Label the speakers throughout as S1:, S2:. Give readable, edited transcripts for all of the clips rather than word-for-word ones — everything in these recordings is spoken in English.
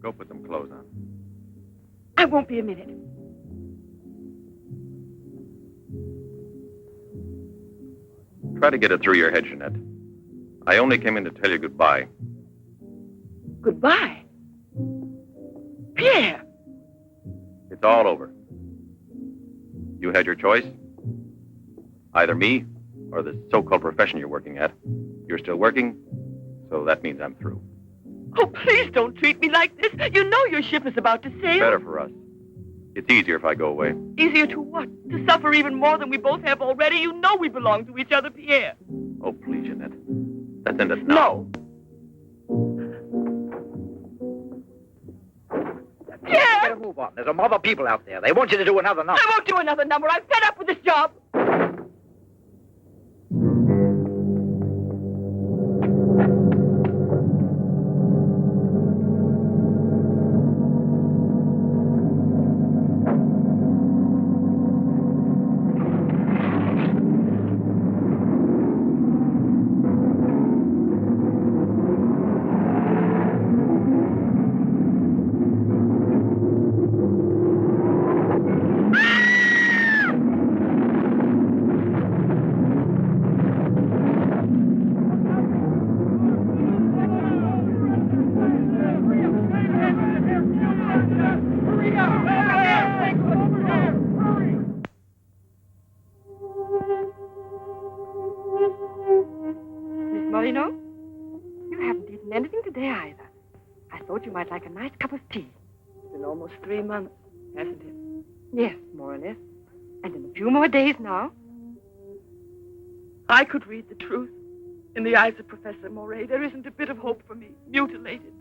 S1: Go put some clothes on.
S2: I won't be a minute.
S1: Try to get it through your head, Jeanette. I only came in to tell you goodbye.
S2: Goodbye? Pierre!
S1: It's all over. You had your choice. Either me or the so-called profession you're working at. You're still working, so that means I'm through.
S2: Oh, please don't treat me like this. You know your ship is about to sail.
S1: Better for us. It's easier if I go away.
S2: Easier to what? To suffer even more than we both have already? You know we belong to each other, Pierre.
S1: Oh, please, Jeanette. Let's end it now.
S2: No. Pierre!
S3: Better move on. There's a mob of people out there. They want you to do another number.
S2: I won't do another number. I'm fed up with this job. Like a nice cup of tea. It's been almost 3 months, hasn't it? Yes, more or less. And in a few more days now. I could read the truth. In the eyes of Professor Moray, there isn't a bit of hope for me. Mutilated.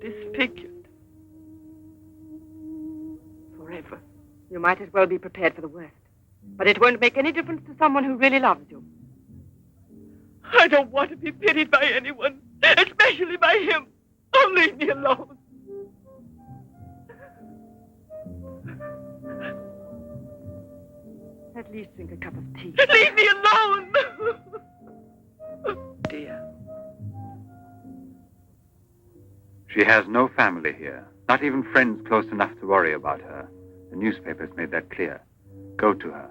S2: Disfigured. Forever. You might as well be prepared for the worst. But it won't make any difference to someone who really loves you. I don't want to be pitied by anyone, especially by him. Oh, leave me alone. At least drink a cup of tea. Leave me alone! Oh, dear.
S4: She has no family here. Not even friends close enough to worry about her. The newspapers made that clear. Go to her.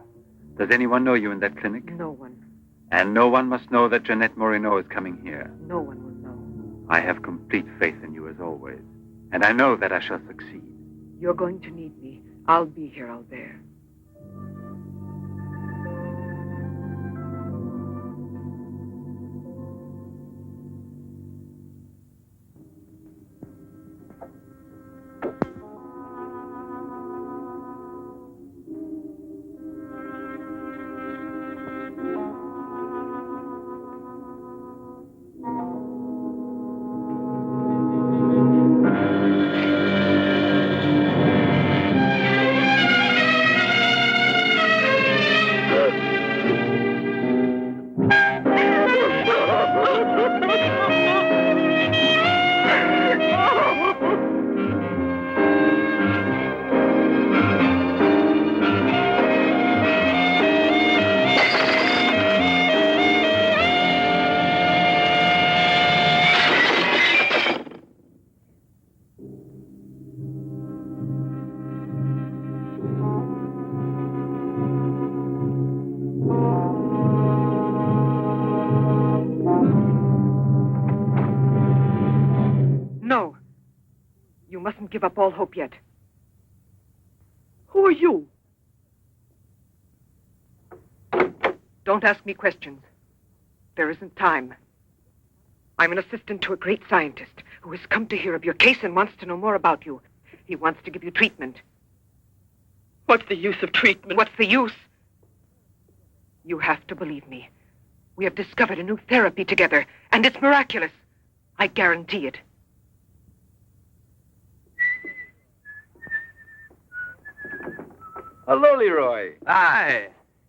S4: Does anyone know you in that clinic?
S2: No one.
S4: And no one must know that Jeanette Moreno is coming here.
S2: No one will know.
S4: I have complete faith in you as always. And I know that I shall succeed.
S2: You're going to need me. I'll be here, Alberto. Give up all hope yet. Who are you? Don't ask me questions. There isn't time. I'm an assistant to a great scientist who has come to hear of your case and wants to know more about you. He wants to give you treatment. What's the use of treatment? What's the use? You have to believe me. We have discovered a new therapy together, and it's miraculous. I guarantee it.
S5: Hello, Leroy.
S6: Hi.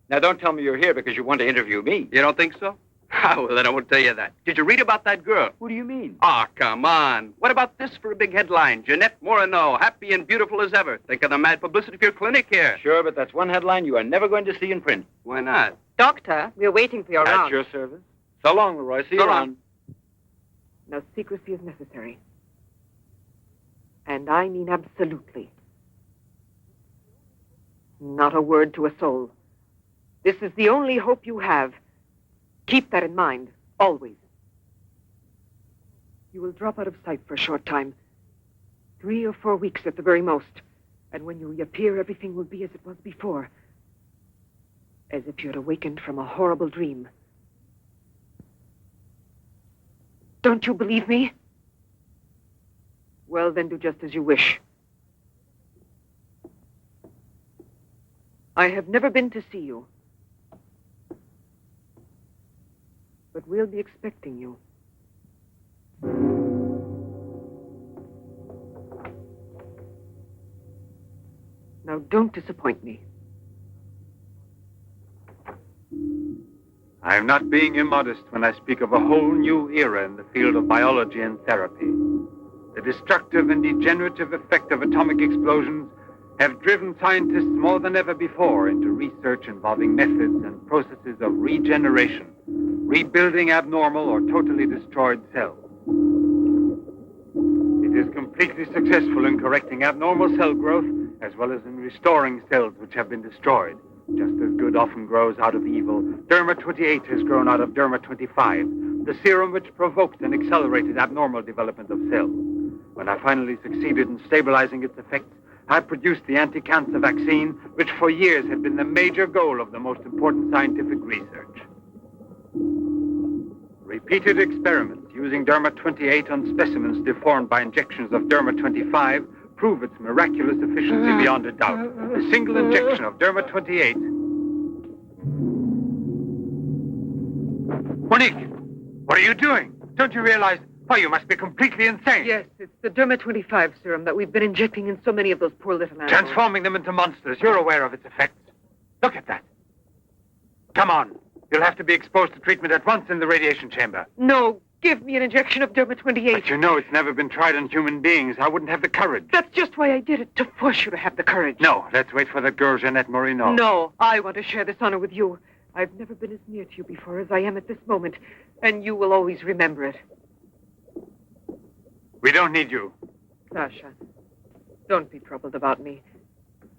S5: Now, don't tell me you're here because you want to interview me.
S6: You don't think so? Well, then I won't tell you that. Did you read about that girl?
S5: Who do you mean?
S6: Ah, come on. What about this for a big headline? Jeanette Moreno, happy and beautiful as ever. Think of the mad publicity for your clinic here.
S5: Sure, but that's one headline you are never going to see in print.
S6: Why not?
S2: Doctor, we're waiting for your round.
S5: At your service. So long, Leroy. See you
S6: So long.
S5: around.
S2: No secrecy is necessary. And I mean absolutely. Not a word to a soul. This is the only hope you have. Keep that in mind, always. You will drop out of sight for a short time. 3 or 4 weeks at the very most. And when you reappear, everything will be as it was before. As if you had awakened from a horrible dream. Don't you believe me? Well, then do just as you wish. I have never been to see you. But we'll be expecting you. Now, don't disappoint me.
S4: I am not being immodest when I speak of a whole new era in the field of biology and therapy. The destructive and degenerative effect of atomic explosions have driven scientists more than ever before into research involving methods and processes of regeneration, rebuilding abnormal or totally destroyed cells. It is completely successful in correcting abnormal cell growth as well as in restoring cells which have been destroyed. Just as good often grows out of evil, Derma 28 has grown out of Derma 25, the serum which provoked and accelerated abnormal development of cells. When I finally succeeded in stabilizing its effects, I produced the anti-cancer vaccine, which for years had been the major goal of the most important scientific research. Repeated experiments using Derma 28 on specimens deformed by injections of Derma 25 prove its miraculous efficiency beyond a doubt. A single injection of Derma 28... Monique, what are you doing? Don't you realize... Oh, you must be completely insane.
S2: Yes, it's the Derma 25 serum that we've been injecting in so many of those poor little animals.
S4: Transforming them into monsters. You're aware of its effects. Look at that. Come on. You'll have to be exposed to treatment at once in the radiation chamber.
S2: No, give me an injection of Derma 28.
S4: But you know it's never been tried on human beings. I wouldn't have the courage.
S2: That's just why I did it, to force you to have the courage.
S4: No, let's wait for the girl, Jeanette Morino.
S2: No, I want to share this honor with you. I've never been as near to you before as I am at this moment, and you will always remember it.
S4: We don't need you.
S2: Sasha, don't be troubled about me.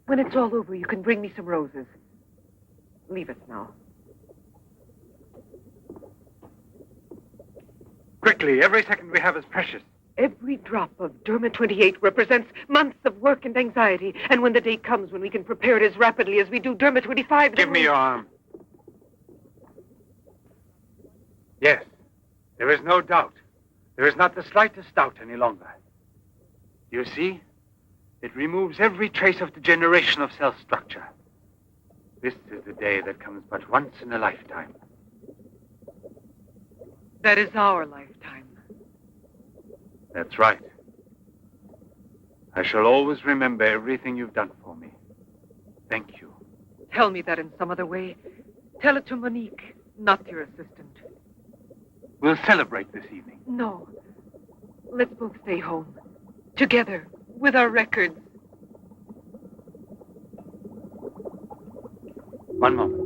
S2: When it's all over, you can bring me some roses. Leave us now.
S4: Quickly, every second we have is precious.
S2: Every drop of Derma 28 represents months of work and anxiety, and when the day comes when we can prepare it as rapidly as we do Derma 25...
S4: Give me your arm. Yes, there is no doubt. There is not the slightest doubt any longer. You see, it removes every trace of degeneration of cell structure. This is the day that comes but once in a lifetime.
S2: That is our lifetime.
S4: That's right. I shall always remember everything you've done for me. Thank you.
S2: Tell me that in some other way. Tell it to Monique, not your assistant.
S4: We'll celebrate this evening.
S2: No. Let's both stay home. Together, with our records.
S4: One moment.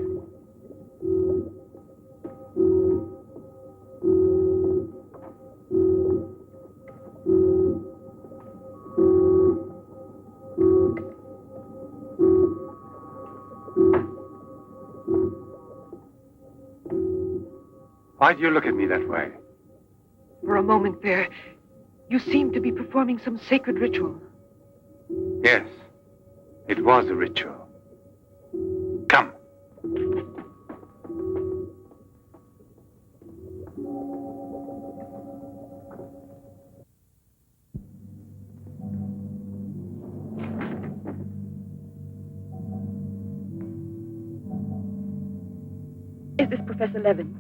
S4: Why do you look at me that way?
S2: For a moment there, you seemed to be performing some sacred ritual.
S4: Yes, it was a ritual. Come.
S7: Is this Professor Levins?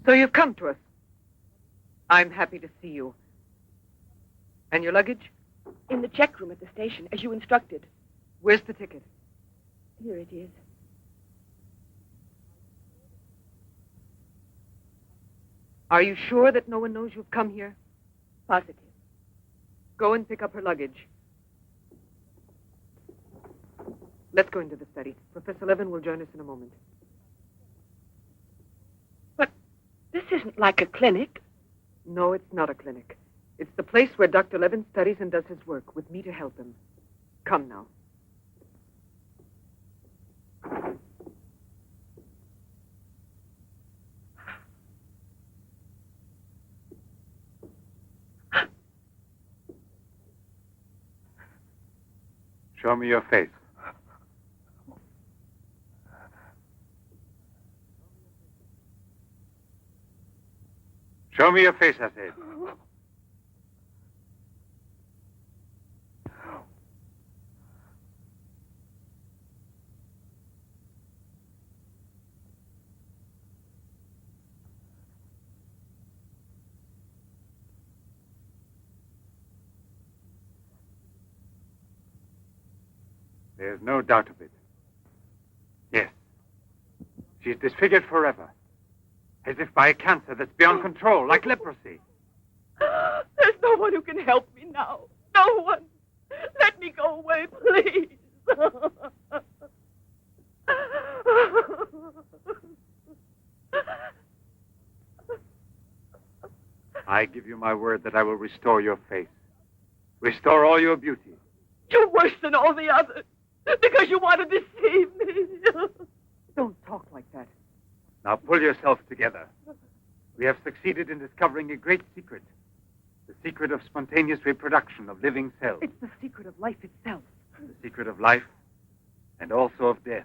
S2: So you've come to us. I'm happy to see you. And your luggage?
S7: In the check room at the station, as you instructed.
S2: Where's the ticket?
S7: Here it is.
S2: Are you sure that no one knows you've come here?
S7: Positive.
S2: Go and pick up her luggage. Let's go into the study. Professor Levin will join us in a moment.
S7: But this isn't like a clinic.
S2: No, it's not a clinic. It's the place where Dr. Levin studies and does his work, with me to help him. Come now.
S4: Show me your face. Show me your face, I said. There's no doubt of it. Yes. She's disfigured forever. As if by a cancer that's beyond control, like leprosy.
S7: There's no one who can help me now. No one. Let me go away, please.
S4: I give you my word that I will restore your face. Restore all your beauty.
S7: You're worse than all the others. Because you want to deceive me.
S2: Don't talk like that.
S4: Now pull yourself together. We have succeeded in discovering a great secret. The secret of spontaneous reproduction of living cells.
S2: It's the secret of life itself.
S4: The secret of life and also of death.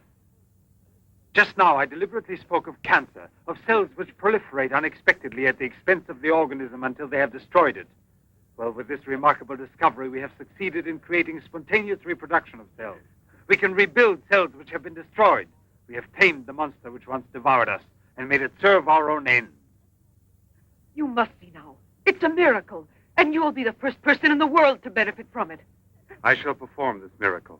S4: Just now I deliberately spoke of cancer, of cells which proliferate unexpectedly at the expense of the organism until they have destroyed it. Well, with this remarkable discovery, we have succeeded in creating spontaneous reproduction of cells. We can rebuild cells which have been destroyed. We have tamed the monster which once devoured us and made it serve our own ends.
S2: You must see now. It's a miracle. And you'll be the first person in the world to benefit from it.
S4: I shall perform this miracle.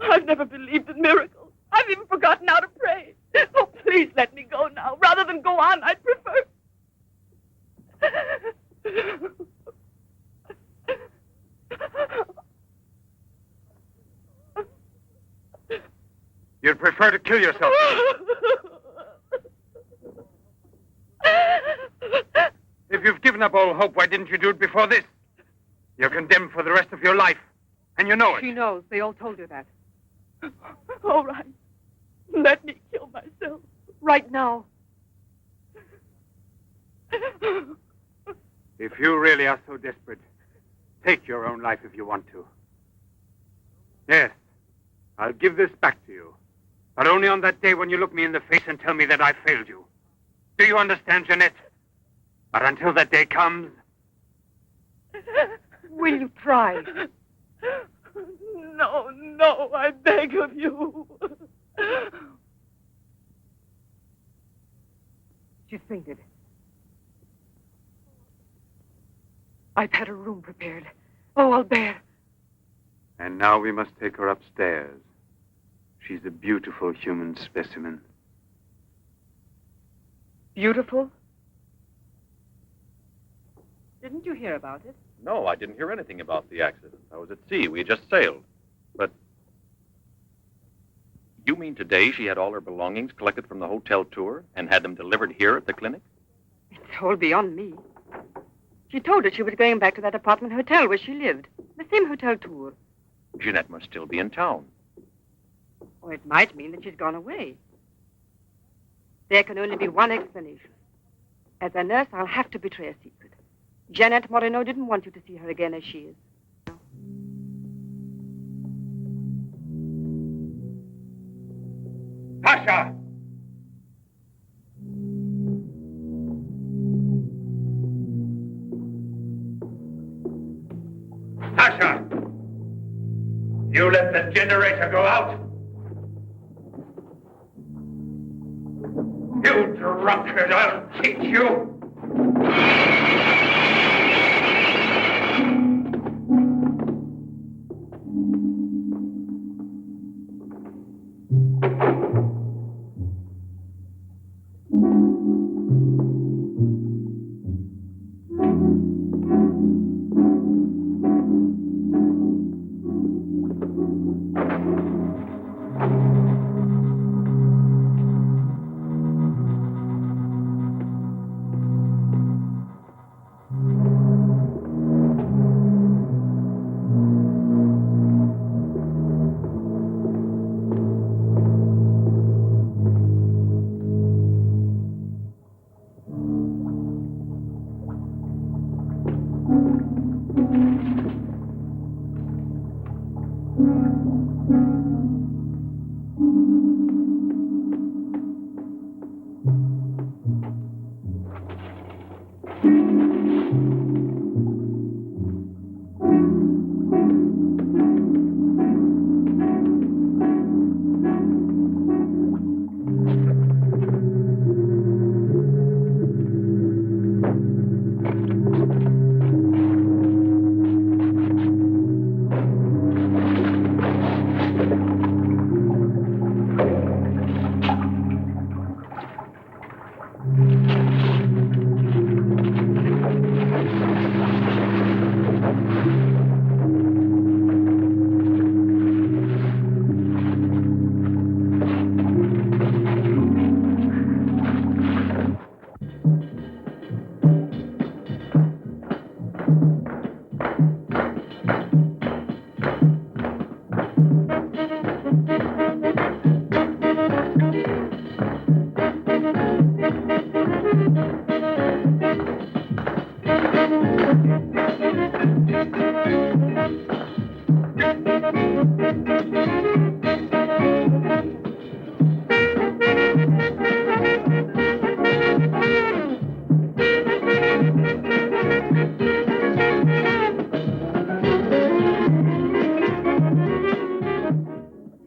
S7: I've never believed in miracles. I've even forgotten how to pray. Oh, please let me go now. Rather than go on, I'd prefer...
S4: You'd prefer to kill yourself. If you've given up all hope, why didn't you do it before this? You're condemned for the rest of your life, and you know it.
S2: She knows. They all told her that.
S7: All right. Let me kill myself.
S2: Right now.
S4: If you really are so desperate, take your own life if you want to. Yes, I'll give this back to you. But only on that day when you look me in the face and tell me that I failed you. Do you understand, Jeanette? But until that day comes...
S2: Will you try?
S7: No, I beg of you.
S2: She's fainted. I've had her room prepared. Oh, Albert.
S4: And now we must take her upstairs. She's a beautiful human specimen.
S2: Beautiful?
S7: Didn't you hear about it?
S1: No, I didn't hear anything about the accident. I was at sea. We had just sailed. But you mean today she had all her belongings collected from the hotel tour and had them delivered here at the clinic?
S8: It's all beyond me. She told us she was going back to that apartment hotel where she lived. The same hotel tour.
S1: Jeanette must still be in town.
S8: Or it might mean that she's gone away. There can only be one explanation. As a nurse, I'll have to betray a secret. Jeanette Moreno didn't want you to see her again as she is.
S4: Sasha! Sasha! You let the generator go out? You drunkard, I'll teach you!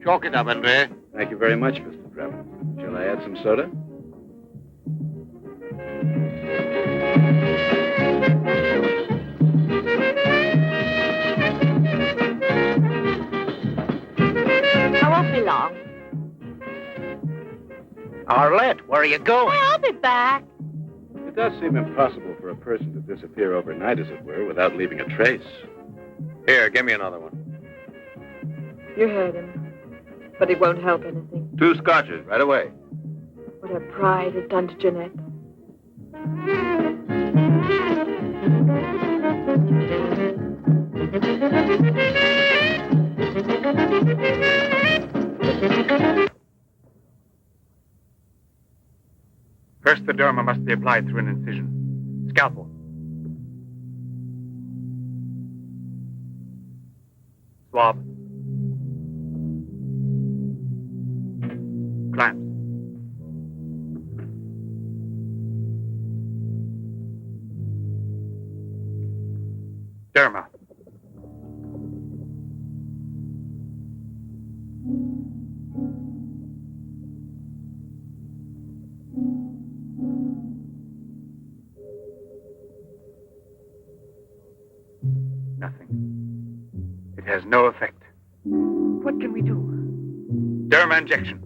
S5: Chalk it up, Andre.
S1: Thank you very much, Mr. Drebin. Shall I add some soda?
S7: I won't be long.
S3: Arlette, where are you going?
S7: I'll be back.
S1: It does seem impossible for a person to disappear overnight, as it were, without leaving a trace. Here, give me another one.
S8: You heard him. But it won't help anything.
S1: 2 scotches, right away.
S8: What her pride has done to Jeanette.
S4: First, the derma must be applied through an incision. Scalpel. Swab. Clamps. Derma. Nothing. It has no effect.
S2: What can we do?
S4: Derma injection.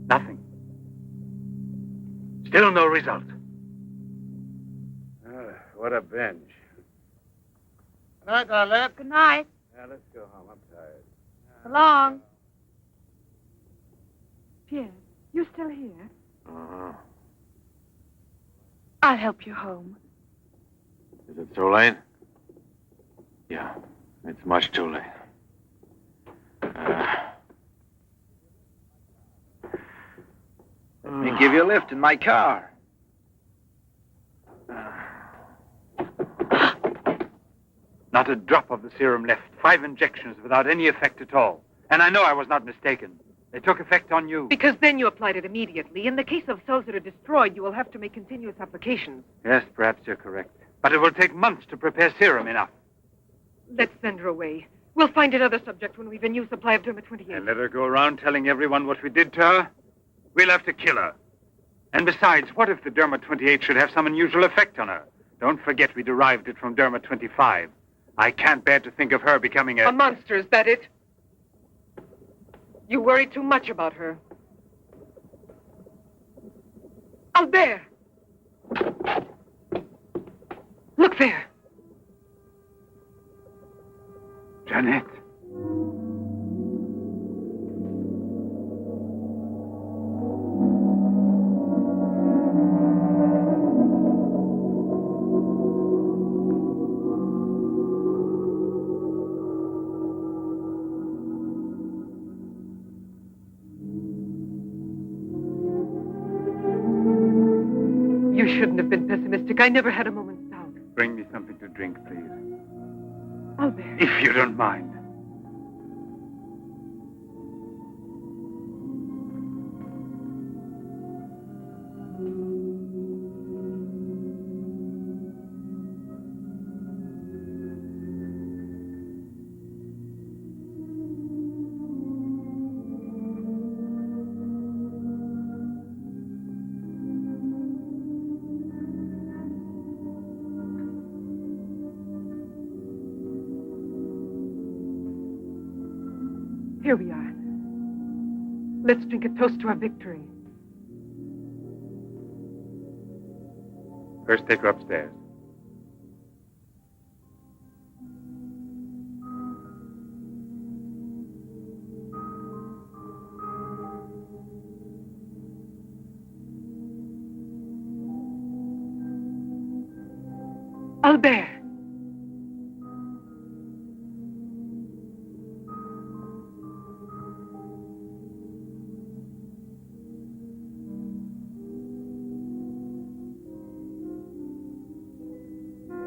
S4: Nothing. Still no result.
S1: What a binge.
S5: Good night, Arlette.
S7: Good night.
S1: Now, let's go home. I'm tired.
S7: So long.
S2: Pierre, you still here?
S1: Uh-huh.
S2: I'll help you home.
S1: Is it too late? Yeah, it's much too late.
S3: Let me give you a lift in my car.
S4: Not a drop of the serum left. 5 injections without any effect at all. And I know I was not mistaken. They took effect on you.
S2: Because then you applied it immediately. In the case of cells that are destroyed, you will have to make continuous applications.
S4: Yes, perhaps you're correct. But it will take months to prepare serum enough.
S2: Let's send her away. We'll find another subject when we've a new supply of Derma 28.
S4: And let her go around telling everyone what we did to her? We'll have to kill her. And besides, what if the Derma 28 should have some unusual effect on her? Don't forget we derived it from Derma 25. I can't bear to think of her becoming
S2: A monster, is that it? You worry too much about her. Albert! Look there.
S4: Jeanette.
S2: You shouldn't have been pessimistic. I never had a moment's doubt.
S4: Bring me something to drink, please.
S2: Albert.
S4: If you don't mind.
S2: Here we are. Let's drink a toast to our victory.
S4: First, take her upstairs.
S2: Albert.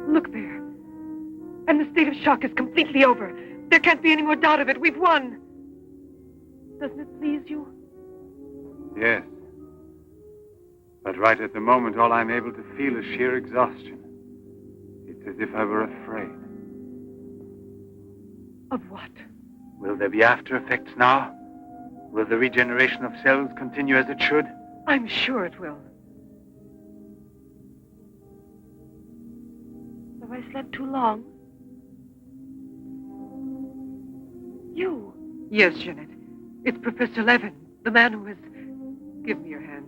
S2: Look there. And the state of shock is completely over. There can't be any more doubt of it. We've won. Doesn't it please you?
S4: Yes. But right at the moment, all I'm able to feel is sheer exhaustion. It's as if I were afraid.
S2: Of what?
S4: Will there be after effects now? Will the regeneration of cells continue as it should?
S2: I'm sure it will.
S7: Have I slept too long? You?
S2: Yes, Jeanette. It's Professor Levin, the man who has... Give me your hand.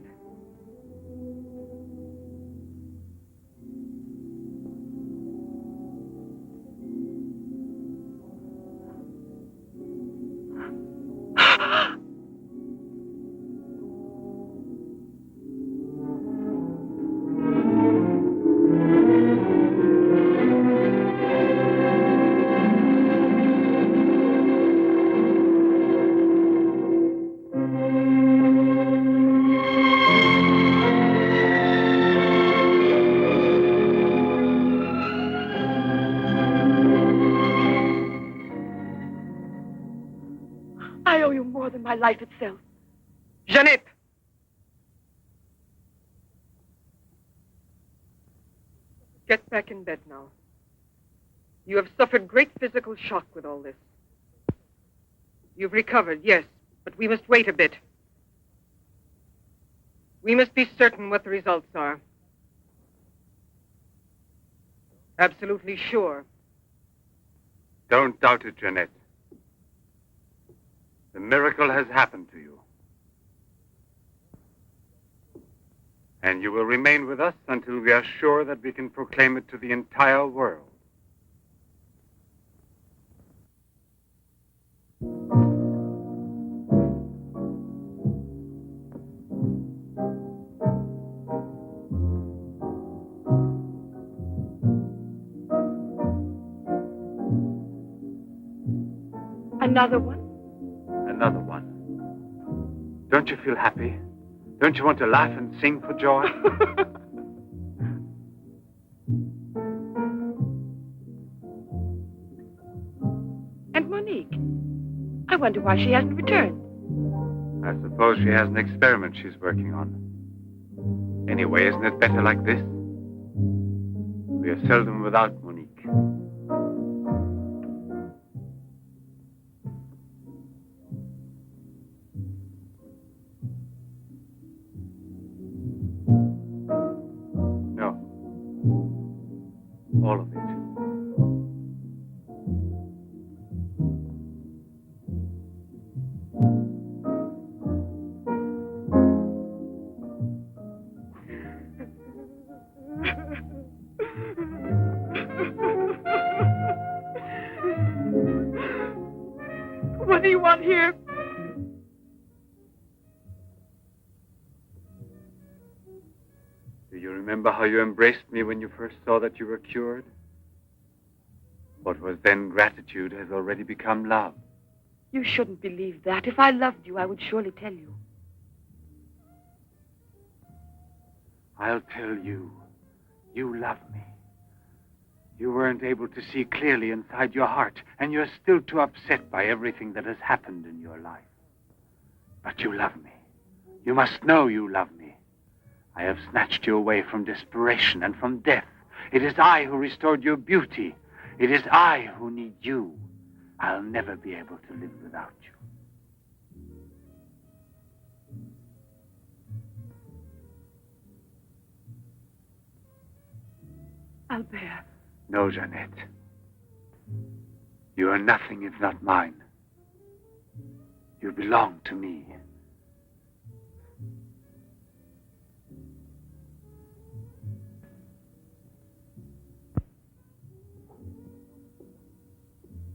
S7: My life itself.
S2: Jeanette! Get back in bed now. You have suffered great physical shock with all this. You've recovered, yes, but we must wait a bit. We must be certain what the results are. Absolutely sure.
S4: Don't doubt it, Jeanette. The miracle has happened to you. And you will remain with us until we are sure that we can proclaim it to the entire world.
S7: Another one?
S4: Another one. Don't you feel happy? Don't you want to laugh and sing for joy?
S7: And Monique? I wonder why she hasn't returned.
S4: I suppose she has an experiment she's working on. Anyway, isn't it better like this? We are seldom without Monique. All of it.
S7: What do you want here?
S4: Do you remember how you embraced me when you first saw that you were cured? What was then gratitude has already become love.
S7: You shouldn't believe that. If I loved you, I would surely tell you.
S4: I'll tell you. You love me. You weren't able to see clearly inside your heart, and you're still too upset by everything that has happened in your life. But you love me. You must know you love me. I have snatched you away from desperation and from death. It is I who restored your beauty. It is I who need you. I'll never be able to live without you.
S7: Albert.
S4: No, Jeanette. You are nothing if not mine. You belong to me.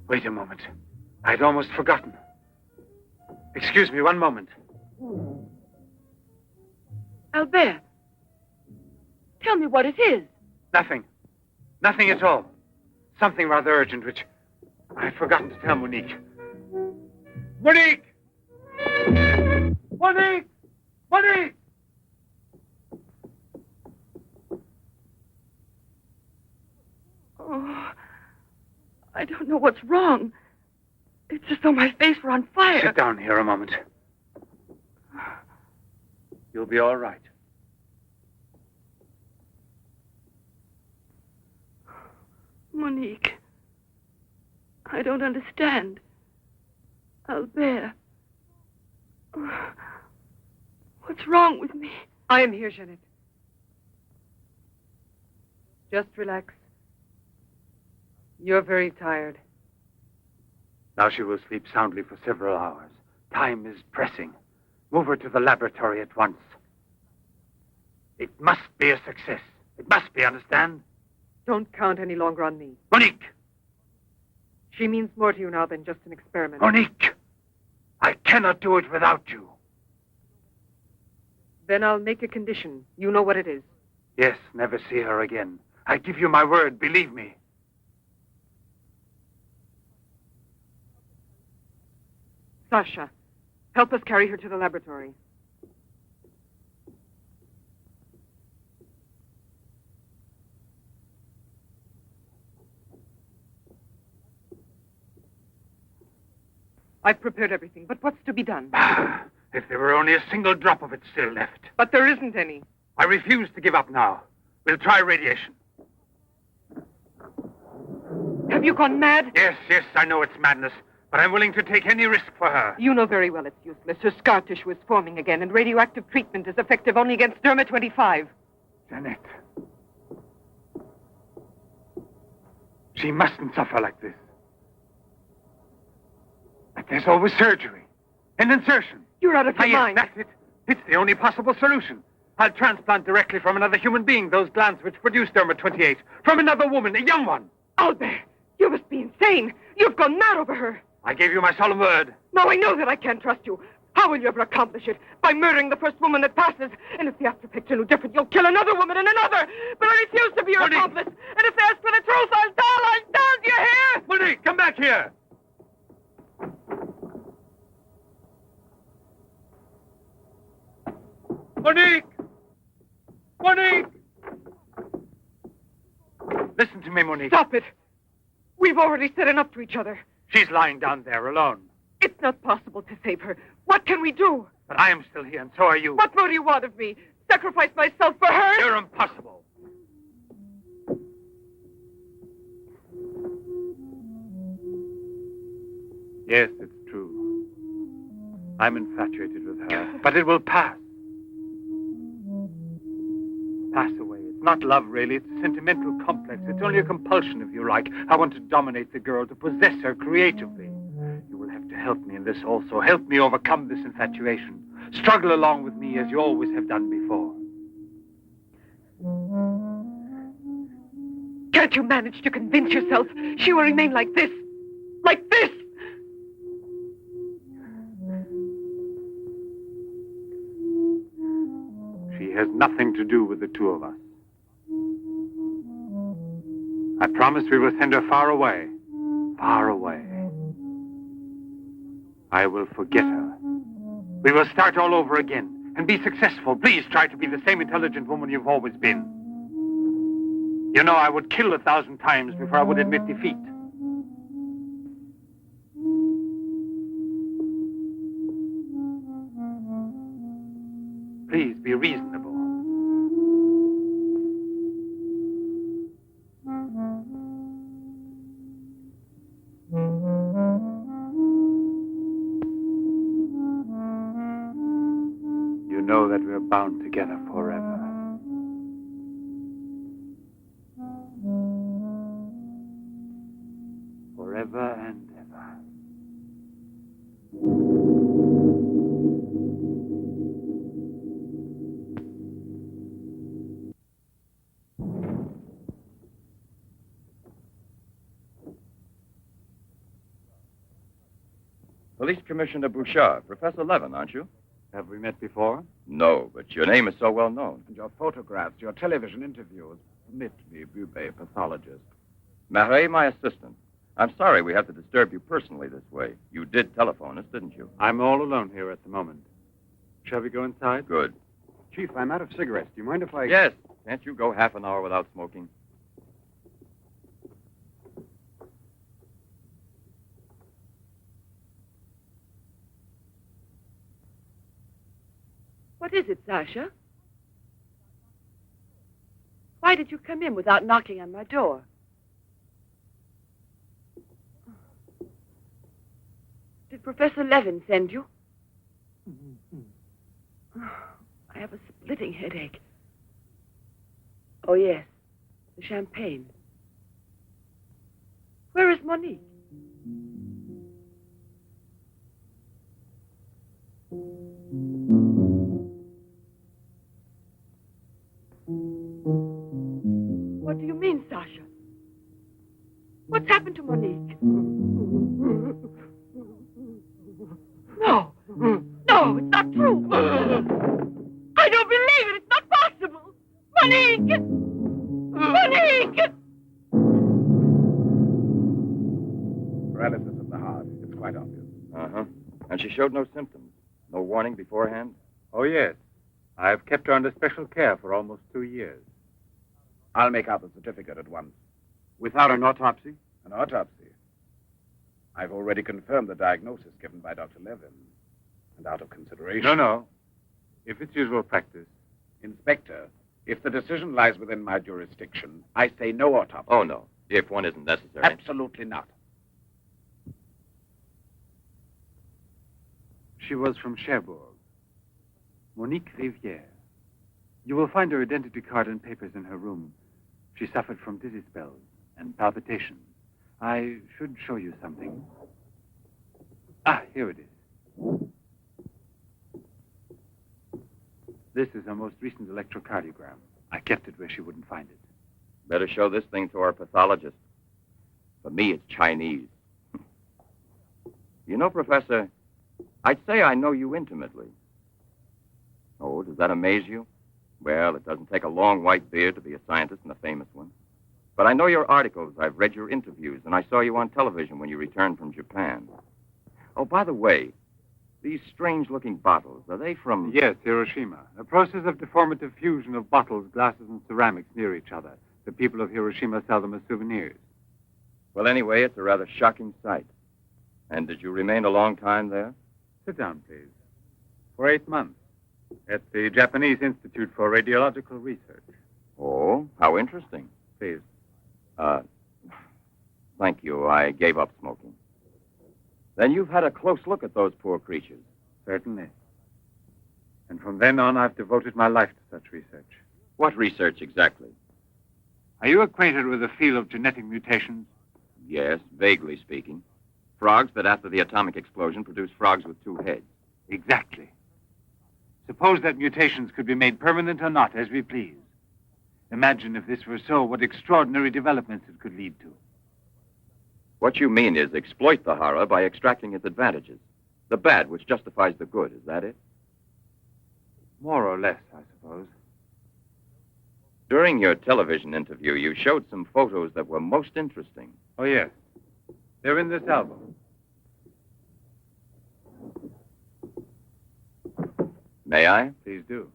S4: Wait a moment. I'd almost forgotten. Excuse me, one moment.
S7: Albert. Tell me what it is.
S4: Nothing. Nothing at all. Something rather urgent, which I'd forgotten to tell Monique. Monique! Monique! Monique!
S7: Oh, I don't know what's wrong. It's as though my face were on fire.
S4: Sit down here a moment. You'll be all right.
S7: Monique. I don't understand. Albert. What's wrong with me?
S2: I am here, Jeanette. Just relax. You're very tired.
S4: Now she will sleep soundly for several hours. Time is pressing. Move her to the laboratory at once. It must be a success. It must be, understand?
S2: Don't count any longer on me.
S4: Monique!
S2: She means more to you now than just an experiment.
S4: Monique! I cannot do it without you.
S2: Then I'll make a condition. You know what it is.
S4: Yes, never see her again. I give you my word, believe me.
S2: Sasha, help us carry her to the laboratory. I've prepared everything, but what's to be done?
S4: If there were only a single drop of it still left.
S2: But there isn't any.
S4: I refuse to give up now. We'll try radiation.
S2: Have you gone mad?
S4: Yes, I know it's madness, but I'm willing to take any risk for her.
S2: You know very well it's useless. Her scar tissue is forming again, and radioactive treatment is effective only against derma-25.
S4: Jeanette. She mustn't suffer like this. But there's always surgery. An insertion.
S2: You're out of your mind.
S4: Yes, that's it. It's the only possible solution. I'll transplant directly from another human being those glands which produce derma-28. From another woman, a young one.
S2: Albert, you must be insane. You've gone mad over her.
S4: I gave you my solemn word.
S2: Now I know that I can't trust you. How will you ever accomplish it? By murdering the first woman that passes. And if the after picture no different, you'll kill another woman and another. But I refuse to be your accomplice. And if they ask for the truth, I'll tell. Do you hear?
S4: Monique, come back here. Monique! Monique! Listen to me, Monique.
S2: Stop it. We've already said enough to each other.
S4: She's lying down there alone.
S2: It's not possible to save her. What can we do?
S4: But I am still here, and so are you.
S2: What more do you want of me? Sacrifice myself for her?
S4: You're impossible. Yes, it's true. I'm infatuated with her. But it will pass. Pass away. It's not love, really. It's a sentimental complex. It's only a compulsion, if you like. I want to dominate the girl, to possess her creatively. You will have to help me in this also. Help me overcome this infatuation. Struggle along with me as you always have done before.
S2: Can't you manage to convince yourself she will remain like this? Like this?
S4: She has nothing to do with the two of us. I promise we will send her far away. Far away. I will forget her. We will start all over again. and be successful. Please try to be the same intelligent woman you've always been. You know, I would kill 1,000 times before I would admit defeat. Please be reasonable. You know that we're bound together forever. Forever and ever.
S1: Police Commissioner Bouchard, Professor Levin, aren't you?
S4: Have we met before?
S1: No, but your name is so well known.
S3: And your photographs, your television interviews. Permit me, Bube, pathologist.
S1: Marais, my assistant. I'm sorry we have to disturb you personally this way. You did telephone us, didn't you?
S4: I'm all alone here at the moment. Shall we go inside?
S1: Good.
S3: Chief, I'm out of cigarettes. Do you mind if I...
S1: Yes. Can't you go half an hour without smoking?
S7: What is it, Sasha? Why did you come in without knocking on my door? Did Professor Levin send you? I have a splitting headache. Oh, yes. The champagne. Where is Monique? What do you mean, Sasha? What's happened to Monique? No. No, it's not true. I don't believe it. It's not possible. Monique! Monique!
S3: Paralysis of the heart. It's quite obvious.
S1: Uh-huh. And she showed no symptoms. No warning beforehand?
S4: Oh, yes. I've kept her under special care for almost 2 years.
S3: I'll make out the certificate at once.
S4: Without an autopsy?
S3: An autopsy? I've already confirmed the diagnosis given by Dr. Levin. And out of consideration...
S4: No. If it's usual practice.
S3: Inspector, if the decision lies within my jurisdiction, I say no autopsy.
S1: Oh, no. If one isn't necessary.
S3: Absolutely not.
S4: She was from Cherbourg. Monique Rivière. You will find her identity card and papers in her room. She suffered from dizzy spells and palpitations. I should show you something. Ah, here it is. This is her most recent electrocardiogram. I kept it where she wouldn't find it.
S1: Better show this thing to our pathologist. For me, it's Chinese. You know, Professor, I'd say I know you intimately. Oh, does that amaze you? Well, it doesn't take a long white beard to be a scientist and a famous one. But I know your articles, I've read your interviews, and I saw you on television when you returned from Japan. Oh, by the way, these strange-looking bottles, are they from...
S4: Yes, Hiroshima. A process of deformative fusion of bottles, glasses, and ceramics near each other. The people of Hiroshima sell them as souvenirs.
S1: Well, anyway, it's a rather shocking sight. And did you remain a long time there?
S4: Sit down, please. For 8 months. At the Japanese Institute for Radiological Research.
S1: Oh, how interesting.
S4: Please.
S1: Thank you. I gave up smoking. Then you've had a close look at those poor creatures.
S4: Certainly. And from then on, I've devoted my life to such research.
S1: What research exactly?
S4: Are you acquainted with the field of genetic mutations?
S1: Yes, vaguely speaking. Frogs that after the atomic explosion produce frogs with 2 heads.
S4: Exactly. Suppose that mutations could be made permanent or not, as we please. Imagine if this were so, what extraordinary developments it could lead to.
S1: What you mean is exploit the horror by extracting its advantages. The bad which justifies the good, is that it?
S4: More or less, I suppose.
S1: During your television interview, you showed some photos that were most interesting.
S4: Oh, yes. They're in this album.
S1: May I?
S3: Please do.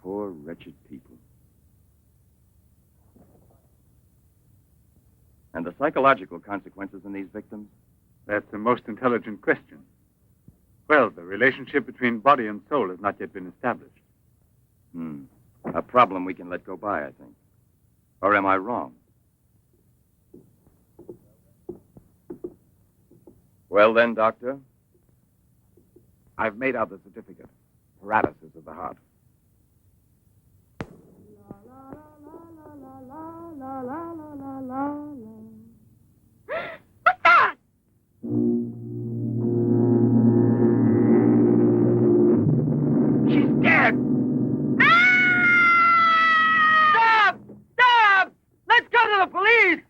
S1: Poor, wretched people. And the psychological consequences in these victims?
S4: That's the most intelligent question. Well, the relationship between body and soul has not yet been established.
S1: A problem we can let go by, I think. Or am I wrong? Well then, Doctor?
S3: I've made out the certificate. Paralysis of the heart.
S7: What's that?
S2: She's dead.
S8: Stop! Stop! Let's go to the police!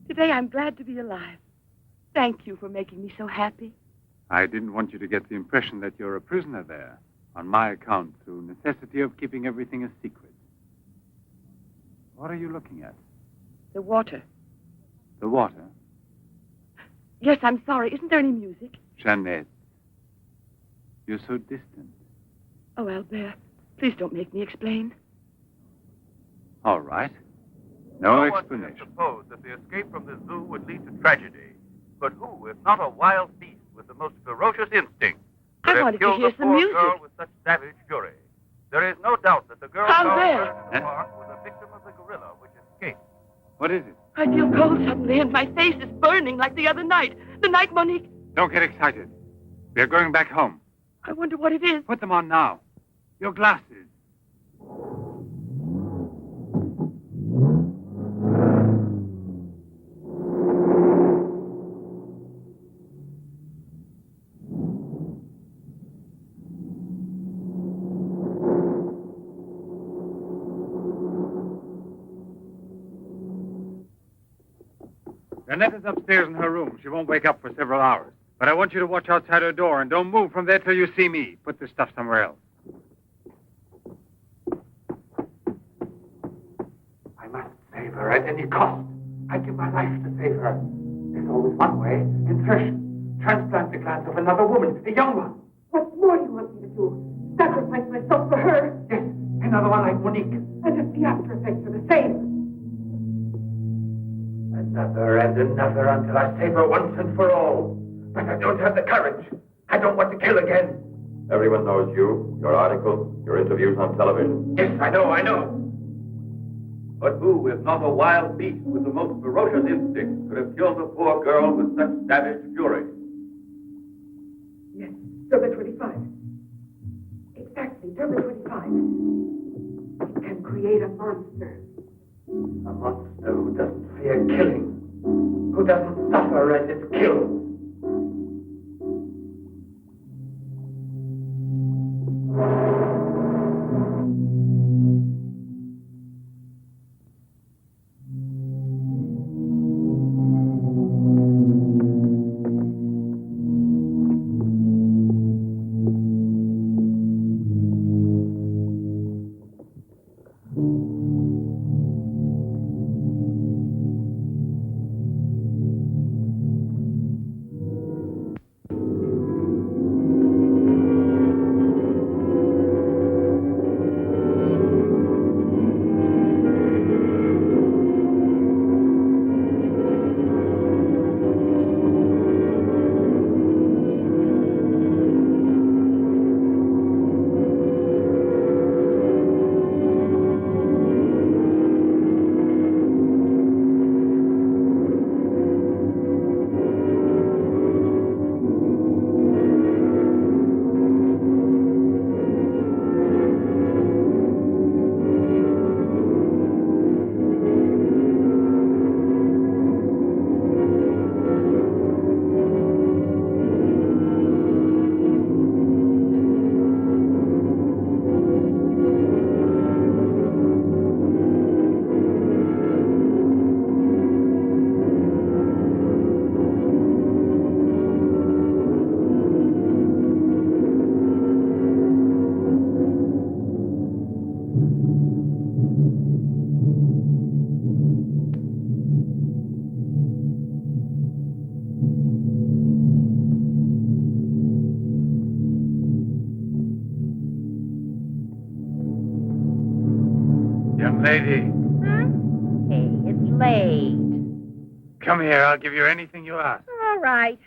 S7: Today I'm glad to be alive. Thank you for making me so happy.
S4: I didn't want you to get the impression that you're a prisoner there, on my account, through necessity of keeping everything a secret. What are you looking at?
S7: The water.
S4: The water?
S7: Yes, I'm sorry. Isn't there any music?
S4: Jeanette. You're so distant.
S7: Oh, Albert, please don't make me explain.
S4: All right. No explanation.
S9: One suppose that the escape from the zoo would lead to tragedy. But who, if not a wild beast with the most ferocious instinct, could
S7: I
S9: have
S7: wanted to
S9: killed
S7: hear
S9: the
S7: some
S9: poor
S7: music.
S9: girl with such savage fury? There is no doubt that the girl
S7: How
S9: found
S7: there?
S9: in the park was a victim of the gorilla which escaped.
S4: What is it?
S7: I feel cold suddenly, and my face is burning like the other night. The night Monique...
S4: Don't get excited. We're going back home.
S7: I wonder what it is.
S4: Put them on now. Your glasses. Jeanette is upstairs in her room. She won't wake up for several hours. But I want you to watch outside her door and don't move from there till you see me. Put this stuff somewhere else.
S5: I must save her at any cost. I'd give my life to save her. There's always one way. Insertion. Transplant the glands of another woman, a young one.
S8: What more do you want me to do? Sacrifice myself for her?
S5: Yes, another one like Monique.
S8: And if the after effects are the same?
S5: Another and another until I save her once and for all. But I don't have the courage. I don't want to kill again.
S1: Everyone knows you, your articles, your interviews on television.
S5: Yes, I know.
S9: But who, if not a wild beast with the most ferocious instinct, could have killed the poor girl with such savage fury?
S8: Yes, Derma 25. Exactly, Derma 25. It can create a monster.
S5: A monster who doesn't fear killing. Who doesn't suffer as it's killed.
S4: Young lady.
S10: Huh? Hey, it's late.
S4: Come here. I'll give you anything you ask.
S10: All right.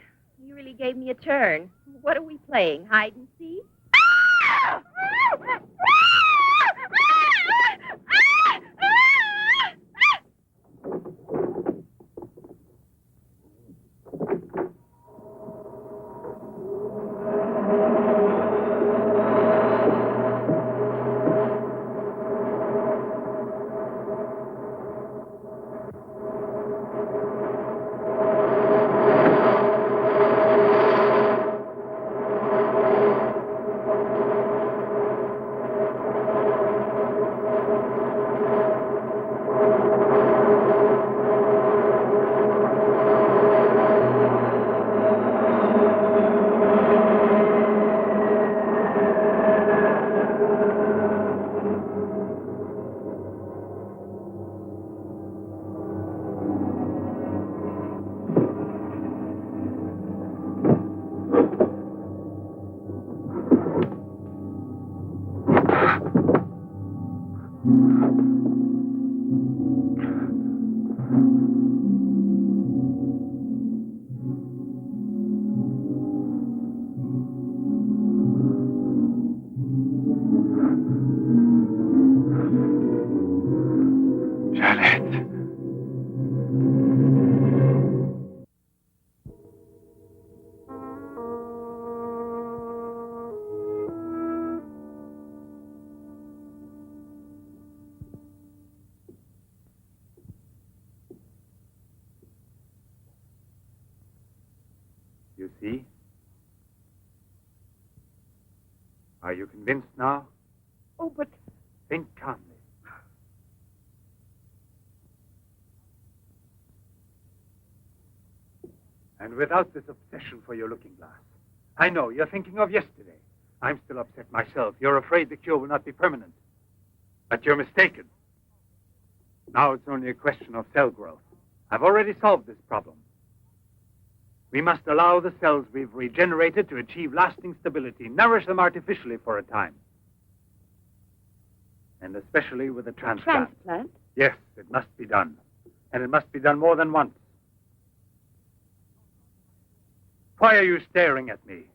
S10: You really gave me a turn. What are we playing, hide and seek?
S4: You see? Are you convinced now?
S7: Oh, but...
S4: Think calmly. And without this obsession for your looking glass. I know, you're thinking of yesterday. I'm still upset myself. You're afraid the cure will not be permanent. But you're mistaken. Now it's only a question of cell growth. I've already solved this problem. We must allow the cells we've regenerated to achieve lasting stability, nourish them artificially for a time. And especially with a transplant.
S7: Transplant?
S4: Yes, it must be done. And it must be done more than once. Why are you staring at me?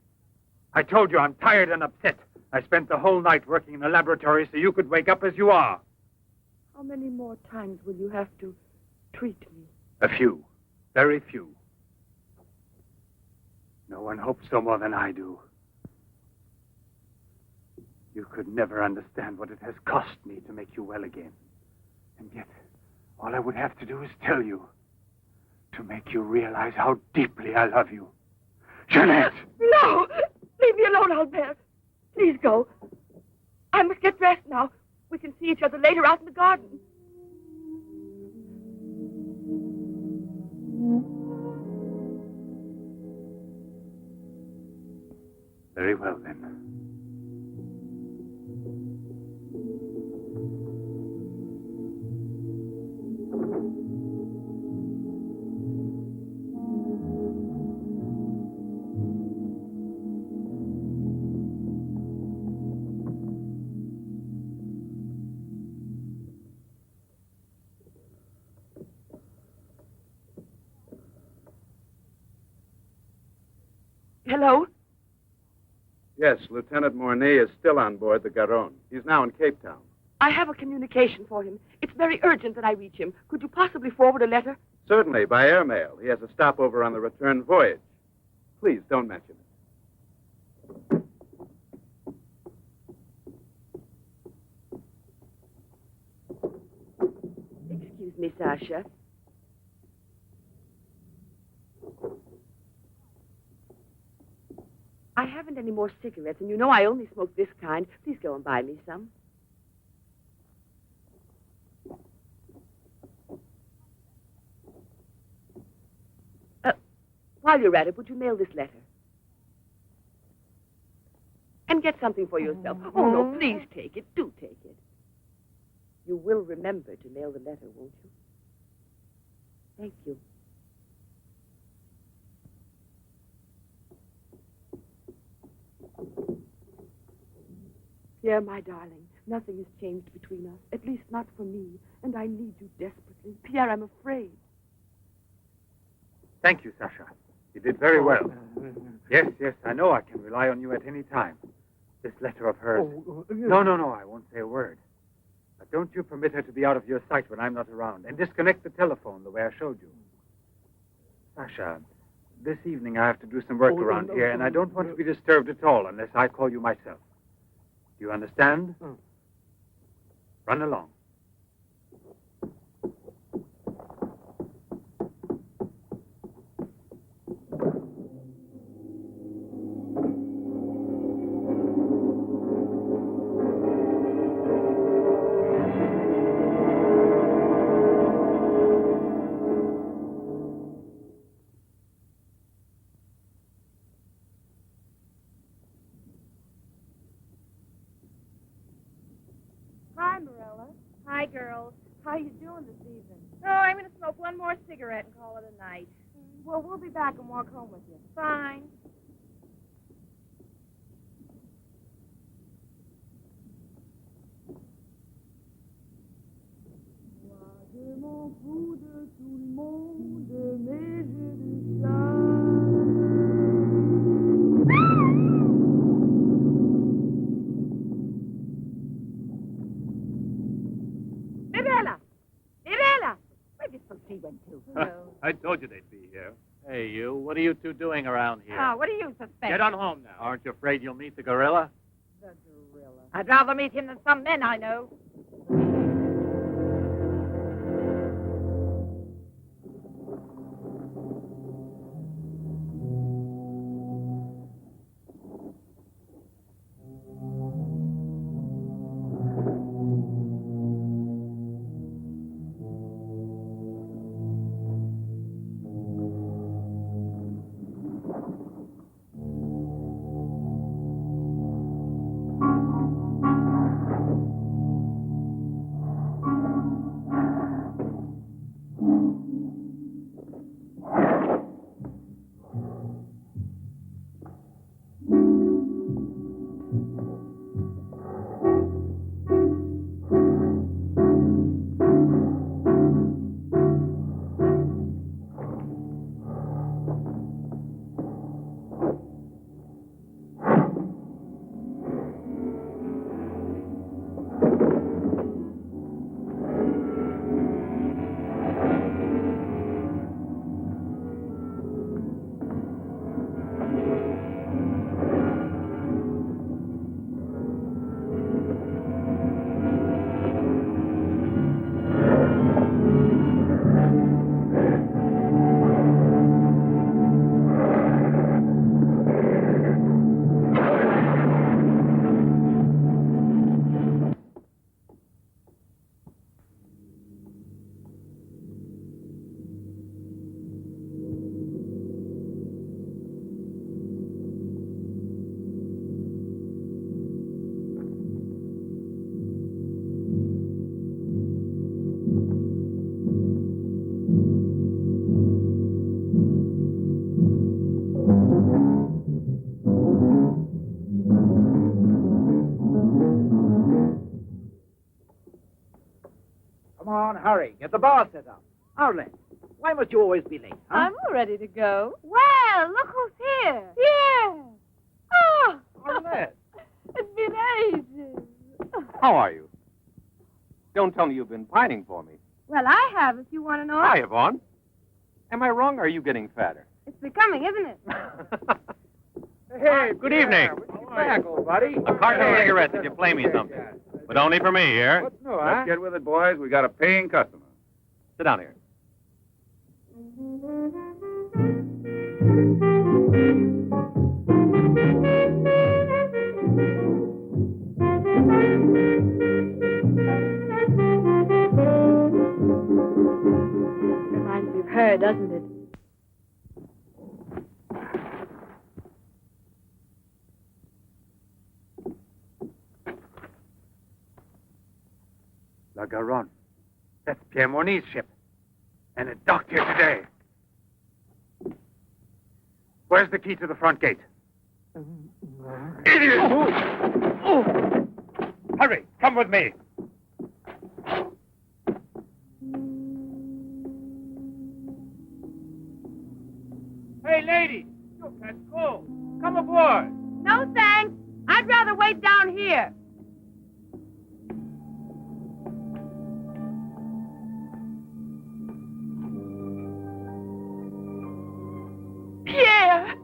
S4: I told you I'm tired and upset. I spent the whole night working in a laboratory so you could wake up as you are.
S7: How many more times will you have to treat me?
S4: A few. Very few. No one hopes so more than I do. You could never understand what it has cost me to make you well again. And yet, all I would have to do is tell you. To make you realize how deeply I love you. Jeanette!
S7: No! Leave me alone, Albert. Please go. I must get dressed now. We can see each other later out in the garden.
S4: Very well, then.
S7: Hello?
S3: Yes, Lieutenant Mornay is still on board the Garonne. He's now in Cape Town.
S7: I have a communication for him. It's very urgent that I reach him. Could you possibly forward a letter?
S3: Certainly, by airmail. He has a stopover on the return voyage. Please, don't mention it.
S8: Excuse me, Sasha. I haven't any more cigarettes, and you know I only smoke this kind. Please go and buy me some. While you're at it, would you mail this letter? And get something for yourself. Oh, no, please take it. Do take it. You will remember to mail the letter, won't you? Thank you.
S7: Pierre, my darling, Nothing has changed between us, at least not for me, and I need you desperately. Pierre, I'm afraid.
S4: Thank you, Sasha. You did very well. Yes, I know I can rely on you at any time. This letter of hers. No, I won't say a word. But don't you permit her to be out of your sight when I'm not around, and disconnect the telephone the way I showed you. Sasha, this evening I have to do some work around here, and I don't want to be disturbed at all unless I call you myself. Do you understand? Run along.
S10: Hi, Marilla.
S11: Hi, girls.
S10: How you doing this evening?
S11: Oh, I'm going to smoke one more cigarette and call it a night.
S10: Well, we'll be back and walk home with you.
S11: Fine.
S10: Where did she went to?
S6: I told you they'd be here.
S12: Hey, you. What are you two doing around here?
S10: Oh, what do you suspect?
S12: Get on home now. Aren't you afraid you'll meet the gorilla?
S10: The gorilla. I'd rather meet him than some men I know.
S3: Come on, hurry. Get the bar set up. Arlen, why must you always be late, huh?
S7: I'm all ready to go.
S10: Well, look who's here.
S7: Yeah. Oh,
S3: Arlen.
S7: it's been ages.
S1: How are you? Don't tell me you've been pining for me.
S10: Well, I have, if you want to know.
S1: Hi, Yvonne. Am I wrong, or are you getting fatter?
S10: It's becoming, isn't it?
S3: Hey,
S1: Good evening.
S3: Welcome back, old buddy.
S1: A carton of cigarettes if you play me something. But only for me, here.
S3: What's new, huh?
S9: Let's get with it, boys. We got a paying customer.
S1: Sit down here.
S7: Reminds me of her, doesn't it?
S4: La Garonne. That's Pierre Morny's ship. And it docked here today. Where's the key to the front gate? Idiot!
S5: Hurry, come with me.
S12: Hey, lady, you'll catch cold. Come aboard.
S7: No, thanks. I'd rather wait down here. Pierre!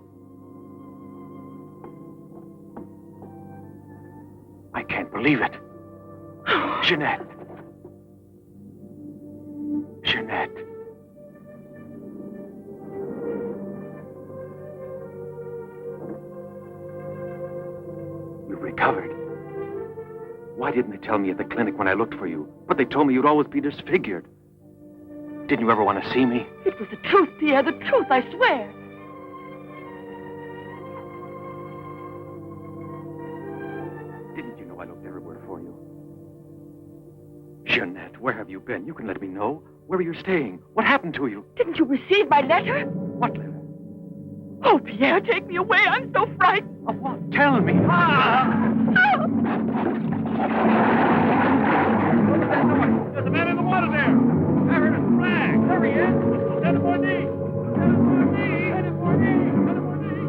S5: I can't believe it. Jeanette. Jeanette. You've recovered. Why didn't they tell me at the clinic when I looked for you? But they told me you'd always be disfigured. Didn't you ever want to see me?
S7: It was the truth, Pierre, the truth, I swear.
S5: Didn't you know I looked everywhere for you? Jeanette, where have you been? You can let me know. Where are you staying? What happened to you?
S7: Didn't you receive my letter?
S5: What letter?
S7: Oh, Pierre, take me away. I'm so frightened.
S5: Of what? Tell me.
S12: There's a man in the water there. I heard a flag. There he is. Lieutenant Mornay. Lieutenant Mornay. Lieutenant Mornay. Lieutenant Mornay.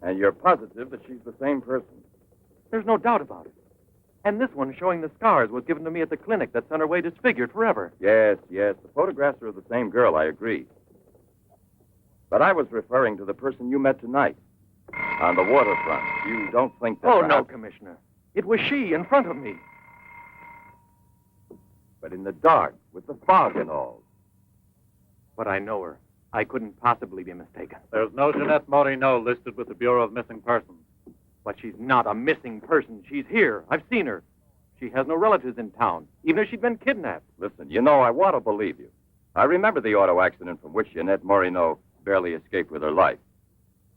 S1: And you're positive that she's the same person?
S5: There's no doubt about it. And this one showing the scars was given to me at the clinic that sent her away disfigured forever.
S1: Yes, yes. The photographs are of the same girl, I agree. But I was referring to the person you met tonight on the waterfront. You don't think that...
S5: Oh,
S1: perhaps...
S5: no, Commissioner. It was she in front of me.
S1: But in the dark, with the fog and all.
S5: But I know her. I couldn't possibly be mistaken.
S12: There's no Jeanette Moreno listed with the Bureau of Missing Persons.
S5: But she's not a missing person. She's here. I've seen her. She has no relatives in town, even if she'd been kidnapped.
S1: Listen, you know, I want to believe you. I remember the auto accident from which Jeanette Moreno barely escaped with her life.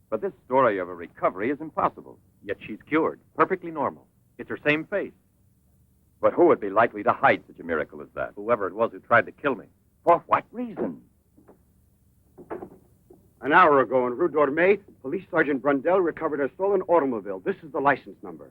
S1: But this story of a recovery is impossible.
S5: Yet she's cured, perfectly normal. It's her same face.
S1: But who would be likely to hide such a miracle as that?
S5: Whoever it was who tried to kill me.
S1: For what reason?
S13: An hour ago in Rue Dormay, Police Sergeant Brundell recovered a stolen automobile. This is the license number.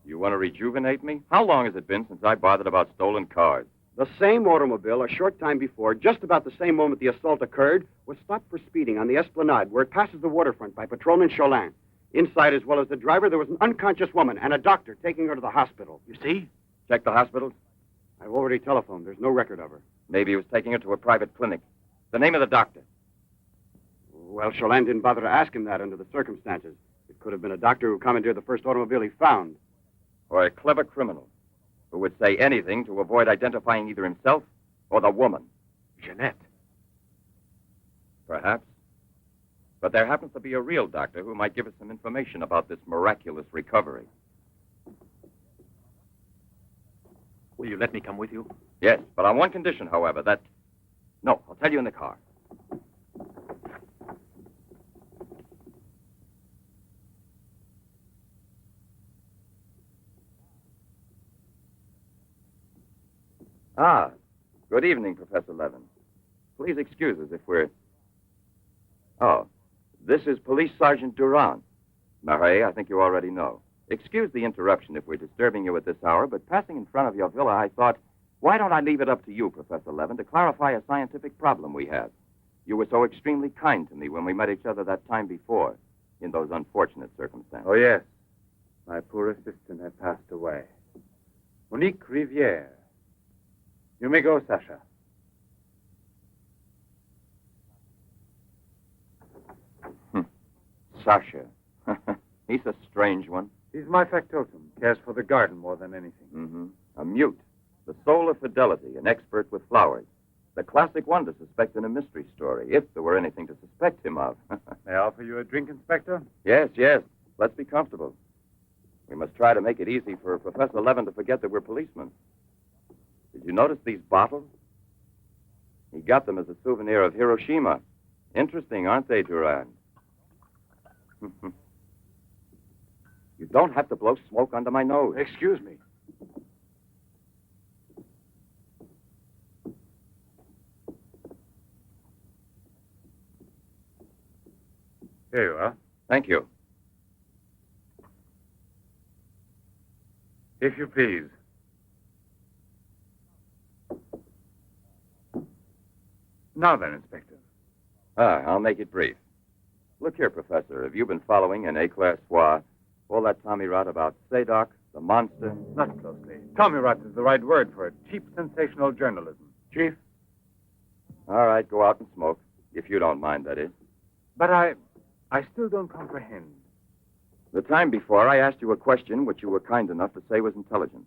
S1: You want to rejuvenate me? How long has it been since I bothered about stolen cars?
S13: The same automobile, a short time before, just about the same moment the assault occurred, was stopped for speeding on the Esplanade, where it passes the waterfront by Patrolman Cholin. Inside, as well as the driver, there was an unconscious woman and a doctor taking her to the hospital.
S5: You see?
S1: Check the hospitals?
S13: I've already telephoned. There's no record of her.
S1: Maybe he was taking her to a private clinic. The name of the doctor?
S13: Well, Cholin didn't bother to ask him that under the circumstances. It could have been a doctor who commandeered the first automobile he found.
S1: Or a clever criminal who would say anything to avoid identifying either himself or the woman.
S5: Jeanette.
S1: Perhaps. But there happens to be a real doctor who might give us some information about this miraculous recovery.
S5: Will you let me come with you?
S1: Yes, but on one condition, however, that... No, I'll tell you in the car. Ah, good evening, Professor Levin. Please excuse us if we're... Oh, this is Police Sergeant Durand. Marais, I think you already know. Excuse the interruption if we're disturbing you at this hour, but passing in front of your villa, I thought, why don't I leave it up to you, Professor Levin, to clarify a scientific problem we have? You were so extremely kind to me when we met each other that time before, in those unfortunate circumstances.
S4: Oh, yes. My poor assistant had passed away. Monique Riviere. You may go, Sasha.
S1: Sasha. He's a strange one.
S4: He's my factotum. Cares for the garden more than anything.
S1: Mm-hmm. A mute. The soul of fidelity, an expert with flowers. The classic one to suspect in a mystery story, if there were anything to suspect him of.
S4: May I offer you a drink, Inspector?
S1: Yes, yes. Let's be comfortable. We must try to make it easy for Professor Levin to forget that we're policemen. Did you notice these bottles? He got them as a souvenir of Hiroshima Interesting, aren't they, Duran? You don't have to blow smoke under my nose.
S4: Excuse me. Here you are.
S1: Thank you.
S4: If you please. Now then, Inspector.
S1: I'll make it brief. Look here, Professor. Have you been following in éclair soir all that Tommy rot about Sadok, the monster?
S4: Not closely. Tommy rot is the right word for it. Cheap, sensational journalism. Chief?
S1: All right, go out and smoke. If you don't mind, that is.
S4: But I still don't comprehend.
S1: The time before, I asked you a question which you were kind enough to say was intelligent.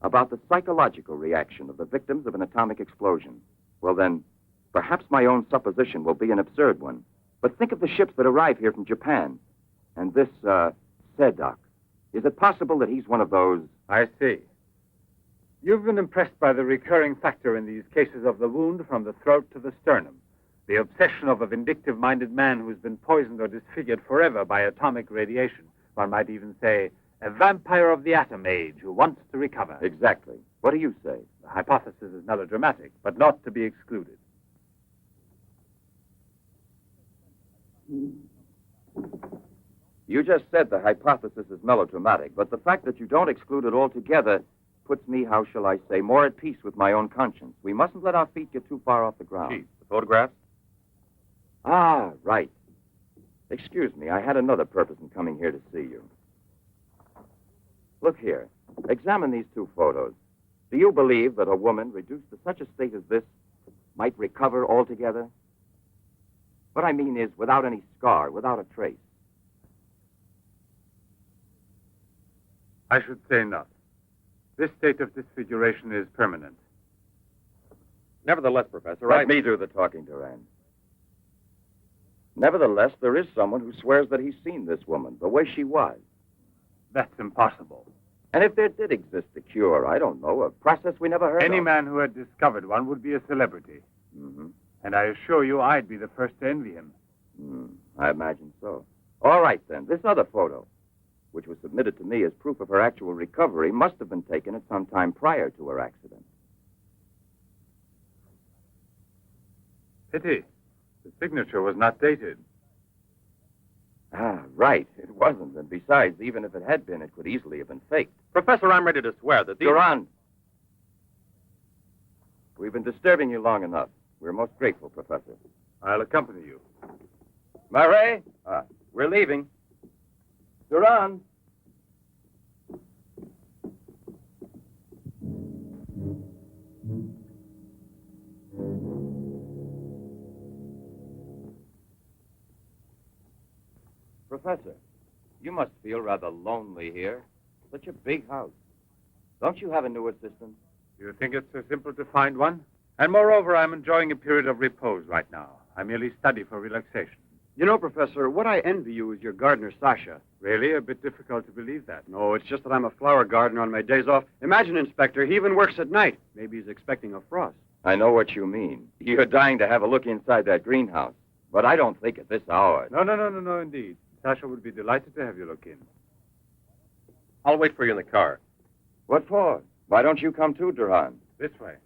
S1: About the psychological reaction of the victims of an atomic explosion. Well, then, perhaps my own supposition will be an absurd one. But think of the ships that arrive here from Japan. And this, Sadok. Is it possible that he's one of those?
S4: I see. You've been impressed by the recurring factor in these cases of the wound from the throat to the sternum. The obsession of a vindictive-minded man who's been poisoned or disfigured forever by atomic radiation. One might even say, a vampire of the atom age who wants to recover.
S1: Exactly. What do you say?
S4: The hypothesis is melodramatic, but not to be excluded.
S1: You just said the hypothesis is melodramatic, but the fact that you don't exclude it altogether puts me, how shall I say, more at peace with my own conscience. We mustn't let our feet get too far off the ground.
S4: Chief,
S1: the photographs? Ah, right. Excuse me, I had another purpose in coming here to see you. Look here. Examine these two photos. Do you believe that a woman reduced to such a state as this might recover altogether? What I mean is without any scar, without a trace.
S4: I should say not. This state of disfiguration is permanent.
S1: Nevertheless, Professor, Let me do the talking, Durand. Nevertheless, there is someone who swears that he's seen this woman, the way she was.
S4: That's impossible.
S1: And if there did exist a cure, I don't know, a process we never heard of.
S4: Any man who had discovered one would be a celebrity.
S1: Mm-hmm.
S4: And I assure you I'd be the first to envy him.
S1: I imagine so. All right, then. This other photo, which was submitted to me as proof of her actual recovery, must have been taken at some time prior to her accident.
S4: Pity. The signature was not dated.
S1: Ah, right. It wasn't. And besides, even if it had been, it could easily have been faked.
S14: Professor, I'm ready to swear that these...
S1: Durand! We've been disturbing you long enough. We're most grateful, Professor.
S4: I'll accompany you.
S1: Murray! We're leaving. Durand! Professor, you must feel rather lonely here. Such a big house. Don't you have a new assistant?
S4: You think it's so simple to find one? And moreover, I'm enjoying a period of repose right now. I merely study for relaxation.
S13: You know, Professor, what I envy you is your gardener, Sasha.
S4: Really? A bit difficult to believe that.
S13: No, it's just that I'm a flower gardener on my days off. Imagine, Inspector, he even works at night. Maybe he's expecting a frost.
S1: I know what you mean. You're dying to have a look inside that greenhouse. But I don't think at this hour.
S4: No, indeed. Sasha would be delighted to have you look in.
S14: I'll wait for you in the car.
S1: What for? Why don't you come too, Durand?
S4: This way.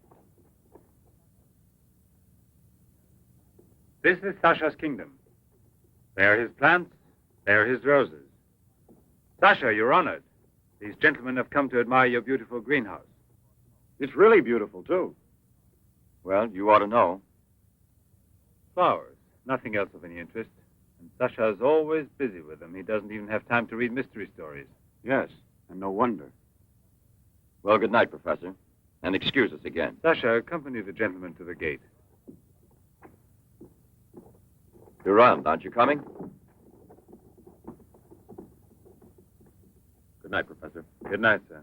S4: This is Sasha's kingdom. There are his plants. There are his roses. Sasha, you're honored. These gentlemen have come to admire your beautiful greenhouse.
S13: It's really beautiful, too.
S1: Well, you ought to know.
S4: Flowers. Nothing else of any interest. And Sasha's always busy with them. He doesn't even have time to read mystery stories.
S13: Yes, and no wonder.
S1: Well, good night, Professor. And excuse us again.
S4: Sasha, accompany the gentleman to the gate.
S1: Durand, aren't you coming?
S14: Good night, Professor.
S4: Good night, sir.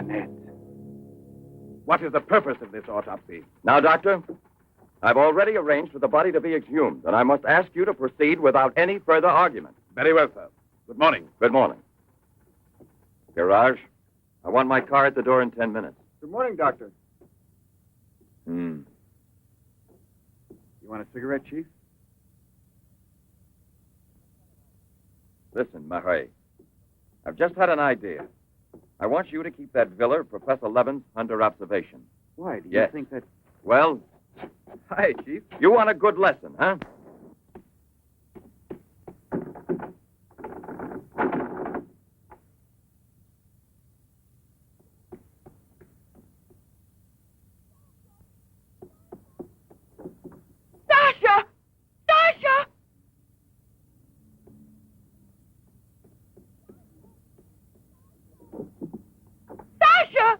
S3: Jeanette. What is the purpose of this autopsy?
S15: Now, Doctor, I've already arranged for the body to be exhumed, and I must ask you to proceed without any further argument.
S3: Very well, sir. Good morning.
S15: Good morning. Garage, I want my car at the door in 10 minutes.
S13: Good morning, Doctor.
S15: Hmm.
S13: You want a cigarette, Chief?
S15: Listen, Marais, I've just had an idea. I want you to keep that villa of Professor Levin's under observation.
S13: Why? Do you
S15: Yes.
S13: think that...
S15: Well,
S13: Hi, Chief.
S15: you want a good lesson, huh?
S7: Sasha! Sasha! Sasha!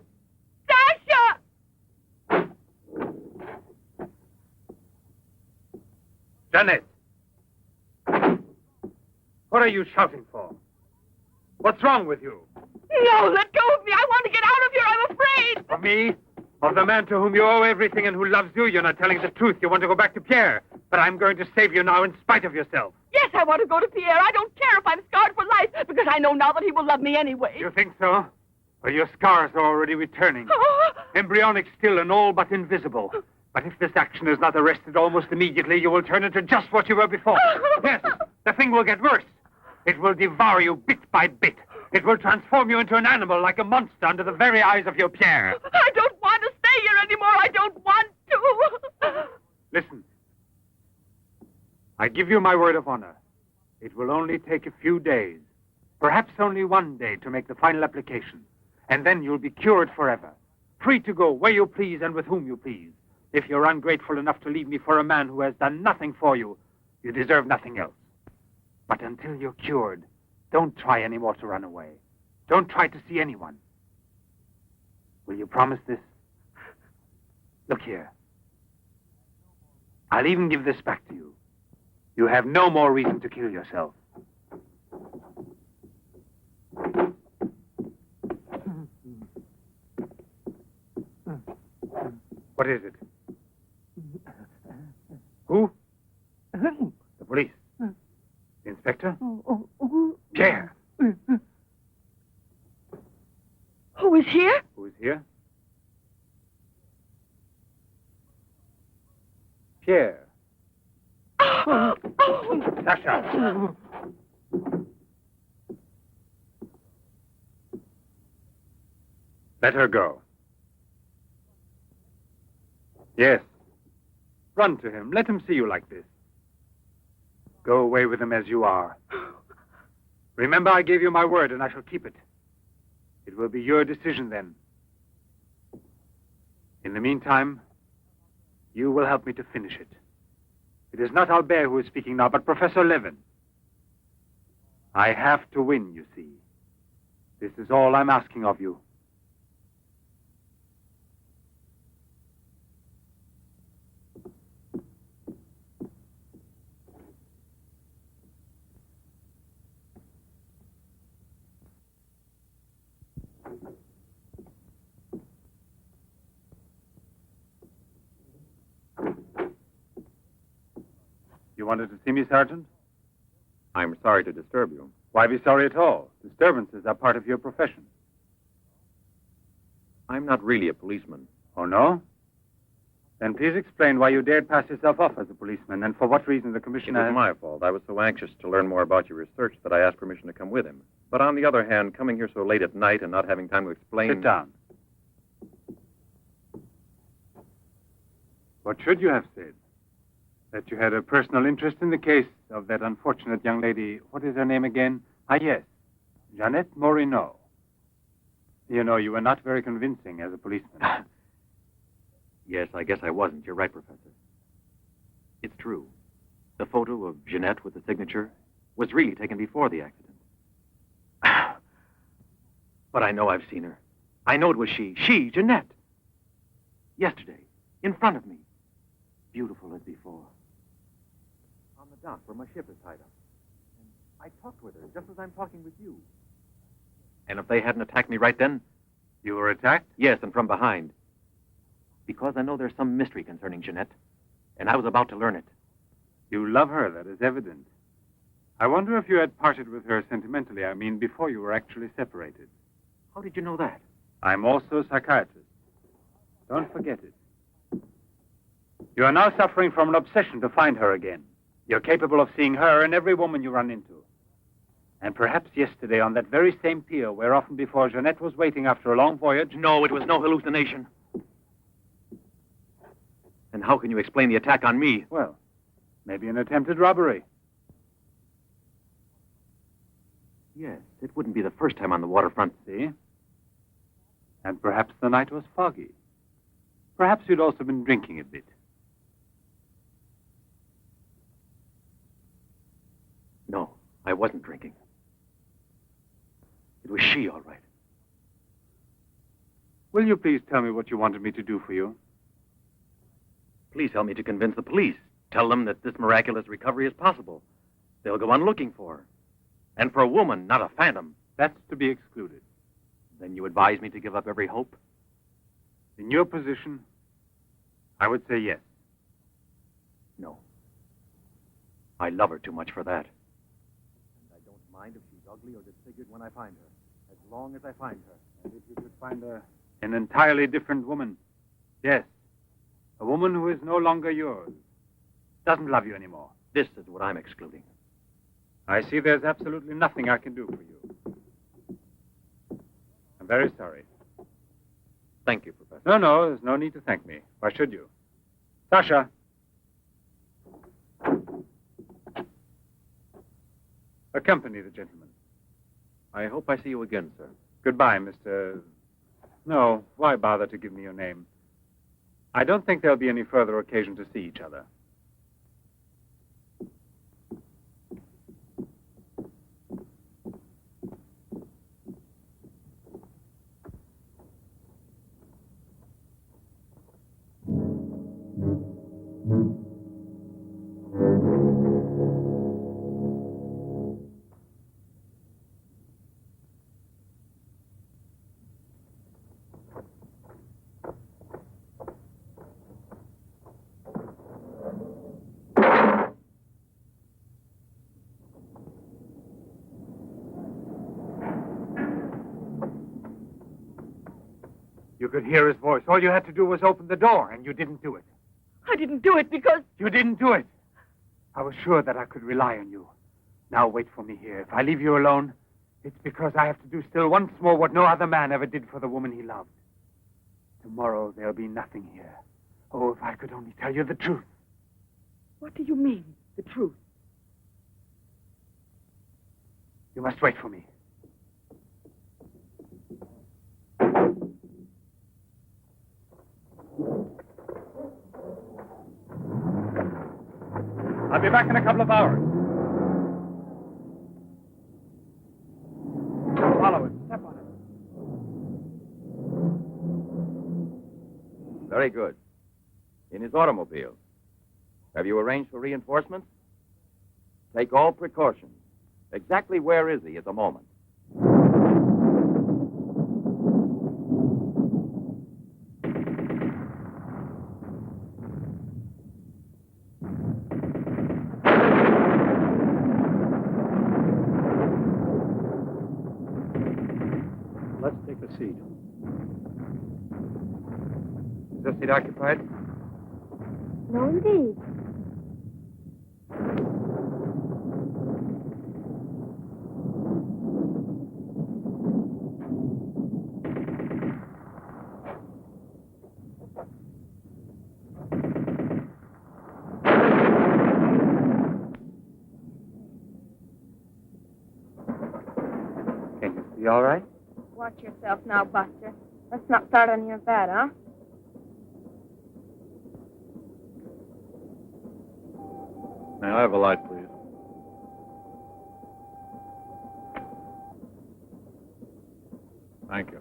S7: Sasha!
S4: Jeanette! What are you shouting for? What's wrong with you?
S7: No, let go of me. I want to get out of here. I'm afraid.
S4: Of me? Of the man to whom you owe everything and who loves you? You're not telling the truth. You want to go back to Pierre. But I'm going to save you now in spite of yourself.
S7: Yes, I want to go to Pierre. I don't care if I'm scarred for life, because I know now that he will love me anyway.
S4: You think so? Well, your scars are already returning. Embryonic still and all but invisible. But if this action is not arrested almost immediately, you will turn into just what you were before. Yes, the thing will get worse. It will devour you bit by bit. It will transform you into an animal like a monster under the very eyes of your Pierre.
S7: I don't want to stay here anymore. I don't want to.
S4: Listen. I give you my word of honor. It will only take a few days, perhaps only one day, to make the final application. And then you'll be cured forever, free to go where you please and with whom you please. If you're ungrateful enough to leave me for a man who has done nothing for you, you deserve nothing else. But until you're cured, don't try any more to run away. Don't try to see anyone. Will you promise this? Look here. I'll even give this back to you. You have no more reason to kill yourself. What is it? Who? The police. The inspector? Pierre.
S7: Who is here?
S4: Who is here? Pierre. Sasha. Let her go. Yes. Run to him. Let him see you like this. Go away with him as you are. Remember, I gave you my word, and I shall keep it. It will be your decision then. In the meantime, you will help me to finish it. It is not Albert who is speaking now, but Professor Levin. I have to win, you see. This is all I'm asking of you. You wanted to see me, Sergeant?
S1: I'm sorry to disturb you.
S4: Why be sorry at all? Disturbances are part of your profession.
S1: I'm not really a policeman.
S4: Oh, no? Then please explain why you dared pass yourself off as a policeman, and for what reason the
S1: It
S4: commissioner...
S1: was my fault. I was so anxious to learn more about your research that I asked permission to come with him. But on the other hand, coming here so late at night and not having time to explain...
S4: Sit down. What should you have said? That you had a personal interest in the case of that unfortunate young lady. What is her name again? Ah, yes. Jeanette Moreau. You know, you were not very convincing as a policeman.
S1: Yes, I guess I wasn't. You're right, Professor. It's true. The photo of Jeanette with the signature was really taken before the accident. But I know I've seen her. I know it was she. She, Jeanette. Yesterday, in front of me. Beautiful as before. On the dock where my ship is tied up. And I talked with her just as I'm talking with you. And if they hadn't attacked me right then,
S4: You were attacked?
S1: Yes, and from behind. Because I know there's some mystery concerning Jeanette, and I was about to learn it.
S4: You love her, that is evident. I wonder if you had parted with her sentimentally, I mean, before you were actually separated.
S1: How did you know that?
S4: I'm also a psychiatrist. Don't forget it. You are now suffering from an obsession to find her again. You're capable of seeing her and every woman you run into. And perhaps yesterday on that very same pier where often before Jeanette was waiting after a long voyage...
S1: No, it was no hallucination. And how can you explain the attack on me?
S4: Well, maybe an attempted robbery.
S1: Yes, it wouldn't be the first time on the waterfront.
S4: See? And perhaps the night was foggy. Perhaps you'd also been drinking a bit.
S1: No, I wasn't drinking. It was she, all right.
S4: Will you please tell me what you wanted me to do for you?
S1: Please help me to convince the police. Tell them that this miraculous recovery is possible. They'll go on looking for her. And for a woman, not a phantom.
S4: That's to be excluded.
S1: Then you advise me to give up every hope?
S4: In your position, I would say yes.
S1: No. I love her too much for that. And I don't mind if she's ugly or disfigured when I find her, as long as I find her.
S4: And if you could find an entirely different woman. Yes. A woman who is no longer yours. Doesn't love you anymore.
S1: This is what I'm excluding.
S4: I see there's absolutely nothing I can do for you. I'm very sorry.
S1: Thank you, Professor.
S4: No, there's no need to thank me. Why should you? Sasha. Accompany the gentleman.
S1: I hope I see you again, sir.
S4: Goodbye, Mr... No, why bother to give me your name? I don't think there'll be any further occasion to see each other. You could hear his voice. All you had to do was open the door, and you didn't do it.
S7: I didn't do it because...
S4: You didn't do it. I was sure that I could rely on you. Now wait for me here. If I leave you alone, it's because I have to do still once more what no other man ever did for the woman he loved. Tomorrow there'll be nothing here. Oh, if I could only tell you the truth.
S7: What do you mean, the truth?
S4: You must wait for me. I'll be back in a couple of hours. Follow it. Step on it.
S15: Very good. In his automobile. Have you arranged for reinforcements? Take all precautions. Exactly where is he at the moment?
S4: Let's take a seat. Is this seat occupied?
S10: No, indeed.
S4: Can you see all right?
S11: Watch yourself now, Buster. Let's not start on your bed, huh?
S14: May I have a light, please? Thank you.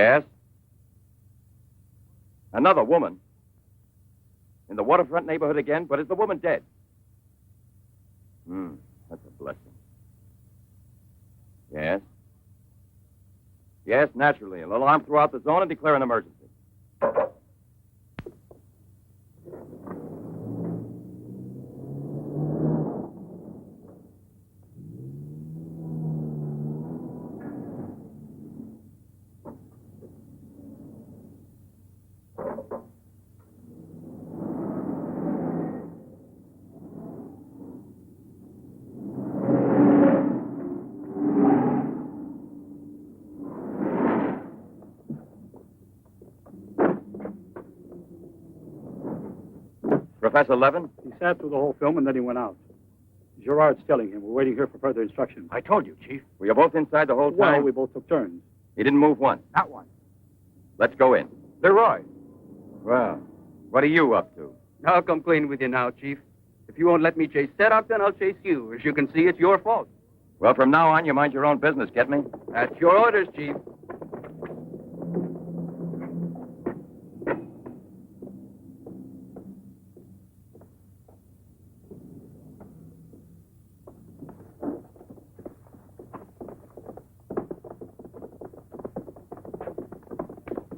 S15: Yes? Another woman? In the waterfront neighborhood again? But is the woman dead? That's a blessing. Yes? Yes, naturally. An alarm throughout the zone and declare an emergency. Professor Levin?
S16: He sat through the whole film and then he went out. Gerard's telling him. We're waiting here for further instructions.
S4: I told you, Chief.
S15: Were you both inside the whole time?
S16: Well, we both took turns.
S15: He didn't move once?
S4: Not one.
S15: Let's go in.
S4: Leroy.
S15: Well, what are you up to?
S6: I'll come clean with you now, Chief. If you won't let me chase Setup, then I'll chase you. As you can see, it's your fault.
S15: Well, from now on, you mind your own business, get me?
S6: That's your orders, Chief.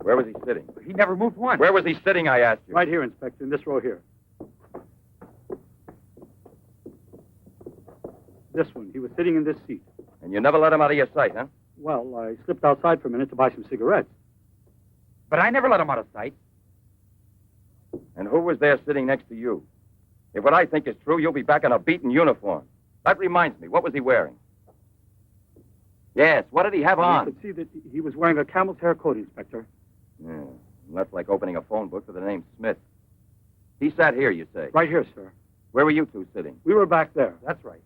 S15: Where was he sitting?
S4: He never moved once.
S15: Where was he sitting, I asked you?
S16: Right here, Inspector, in this row here. This one. He was sitting in this seat.
S15: And you never let him out of your sight, huh?
S16: Well, I slipped outside for a minute to buy some cigarettes.
S4: But I never let him out of sight.
S15: And who was there sitting next to you? If what I think is true, you'll be back in a beaten uniform. That reminds me, what was he wearing? Yes, what did he have on?
S16: You could see that he was wearing a camel's hair coat, Inspector.
S15: Yeah, that's like opening a phone book for the name Smith. He sat here, you say?
S16: Right here, sir.
S15: Where were you two sitting?
S16: We were back there.
S4: That's right.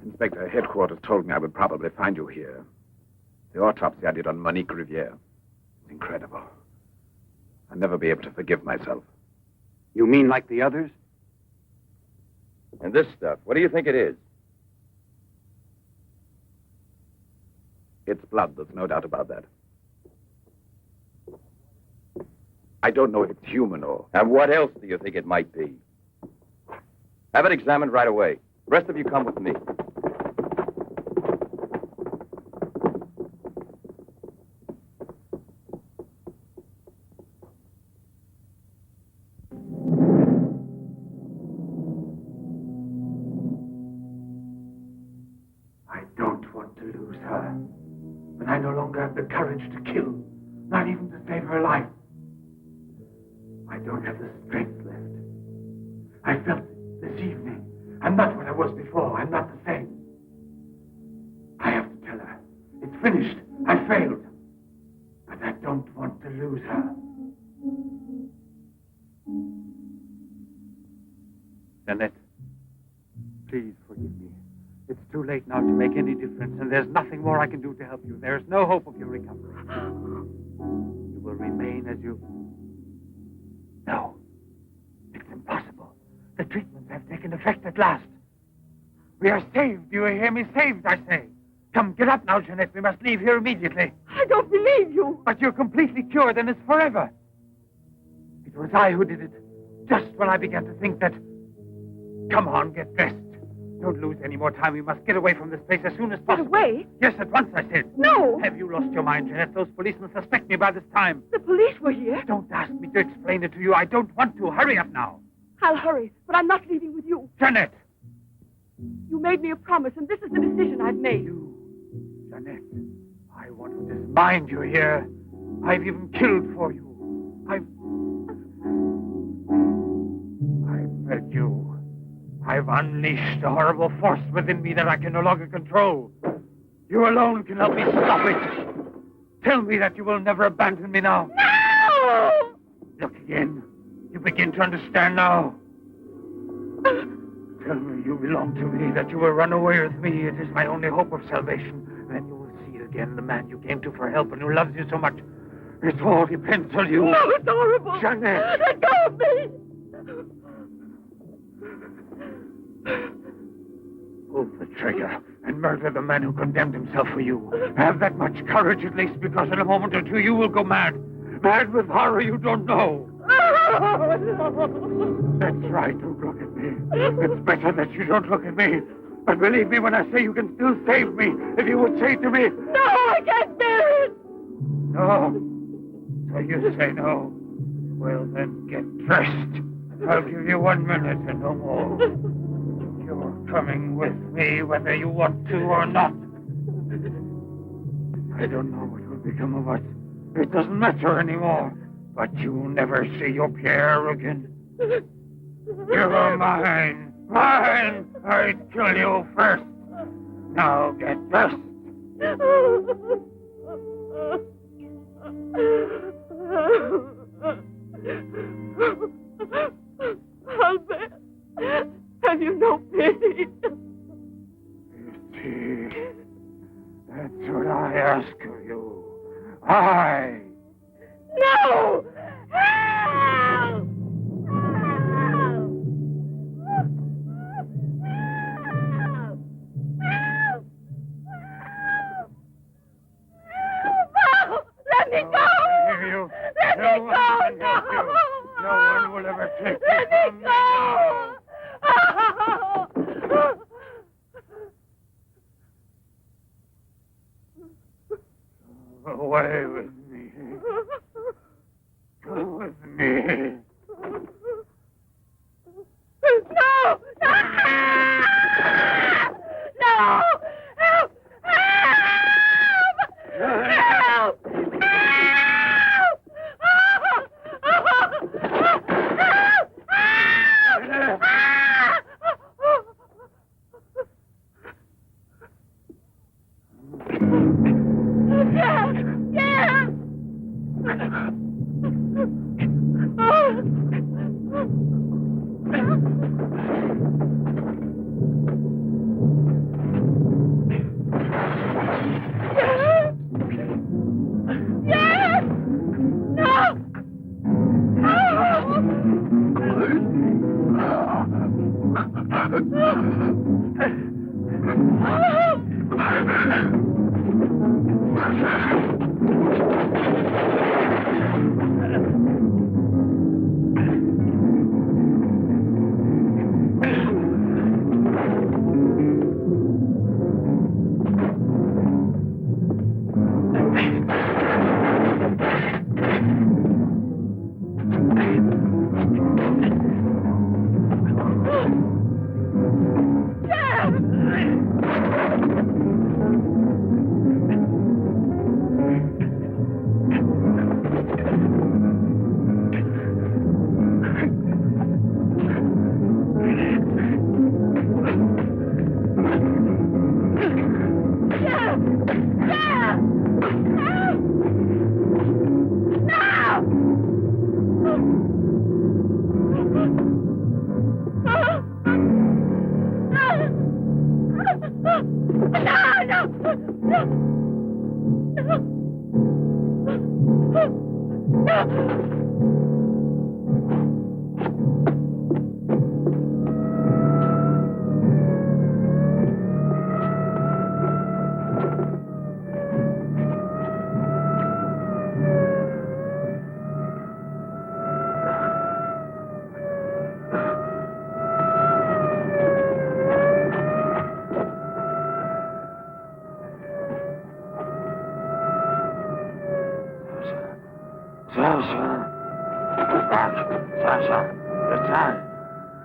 S3: Inspector, headquarters told me I would probably find you here. The autopsy I did on Monique Riviere. It's incredible. I'll never be able to forgive myself.
S13: You mean like the others?
S15: And this stuff, what do you think it is?
S3: It's blood, there's no doubt about that. I don't know if it's human or...
S15: And what else do you think it might be? Have it examined right away. The rest of you come with me.
S5: But I no longer have the courage to kill, not even to save her life. I don't have the strength left. I felt it this evening. I'm not what I was before. I'm not the same. I have to tell her. It's finished. I failed. But I don't want to lose her.
S4: Jeanette, please forgive me. It's too late now to make any difference, and there's nothing more I can do to help you. There's no hope of your recovery. You will remain as you... No. It's impossible. The treatments have taken effect at last. We are saved. Do you hear me? Saved, I say. Come, get up now, Jeanette. We must leave here immediately.
S7: I don't believe you.
S4: But you're completely cured, and it's forever. It was I who did it. Just when I began to think that... Come on, get dressed. Don't lose any more time. We must get away from this place as soon as possible.
S7: Get away?
S4: Yes, at once, I said.
S7: No.
S4: Have you lost your mind, Jeanette? Those policemen suspect me by this time.
S7: The police were here.
S4: Don't ask me to explain it to you. I don't want to. Hurry up now.
S7: I'll hurry, but I'm not leaving with you.
S4: Jeanette!
S7: You made me a promise, and this is the decision I've made.
S4: Jeanette, I want to dismind you here. I've even killed for you. I've fed you. I've unleashed a horrible force within me that I can no longer control. You alone can help me stop it. Tell me that you will never abandon me now.
S7: No!
S4: Look again. You begin to understand now. Tell me you belong to me, that you will run away with me. It is my only hope of salvation. Then you will see again the man you came to for help and who loves you so much.
S5: It all depends on you.
S7: No, it's horrible.
S5: Jeanette.
S7: Let go of me.
S5: Pull the trigger and murder the man who condemned himself for you. Have that much courage at least, because in a moment or two you will go mad. Mad with horror you don't know. That's right, don't look at me. It's better that you don't look at me. But believe me when I say you can still save me. If you would say to me...
S7: No, I can't bear it.
S5: No. So you say no. Well, then get dressed. I'll give you 1 minute and no more. You're coming with me whether you want to or not. I don't know what will become of us. It doesn't matter anymore. But you'll never see your Piero again. You're mine. Mine! I'd kill you first. Now get dressed.
S7: Albert, have you no pity?
S5: Pity? That's what I ask of you. I...
S7: No! Help! Let me go! Let me go!
S5: No one will ever take you
S7: Let me
S5: from me now. Away with me. Go with me.
S7: No! No! No! Help! Help! Help!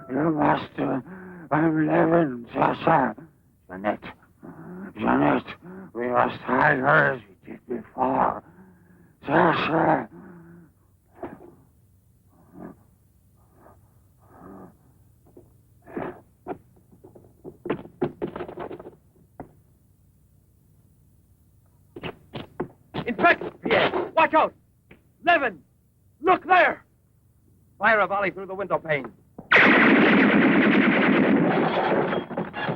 S5: Your master, I'm Levin, Sasha. Jeanette, we must hide her as we did before. Sasha.
S15: Inspector! Pierre, watch out! Levin! Look there! Fire a volley through the window pane.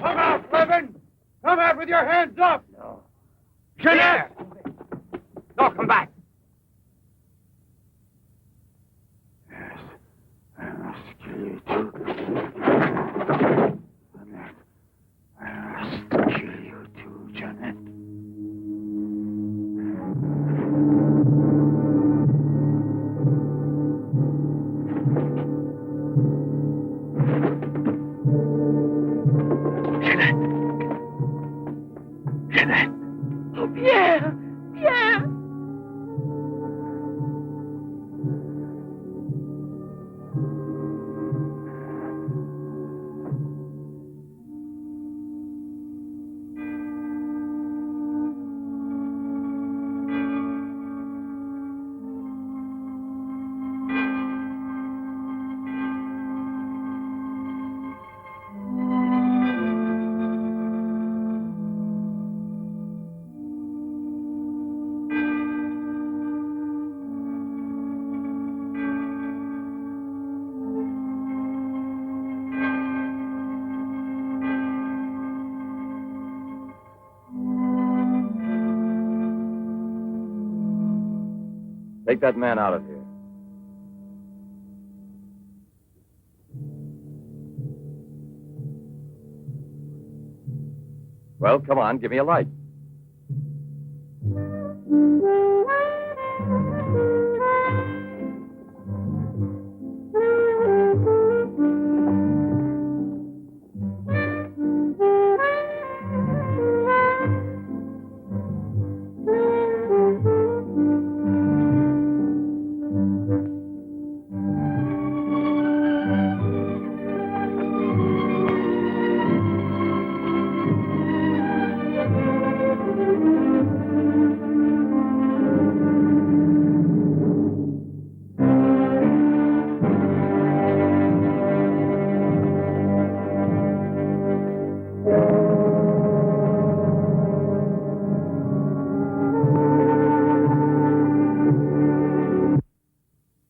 S5: Come out, Levin! Come out with your hands up!
S15: No. Jeanette! No, come back. Take that man out of here. Well, come on, give me a light.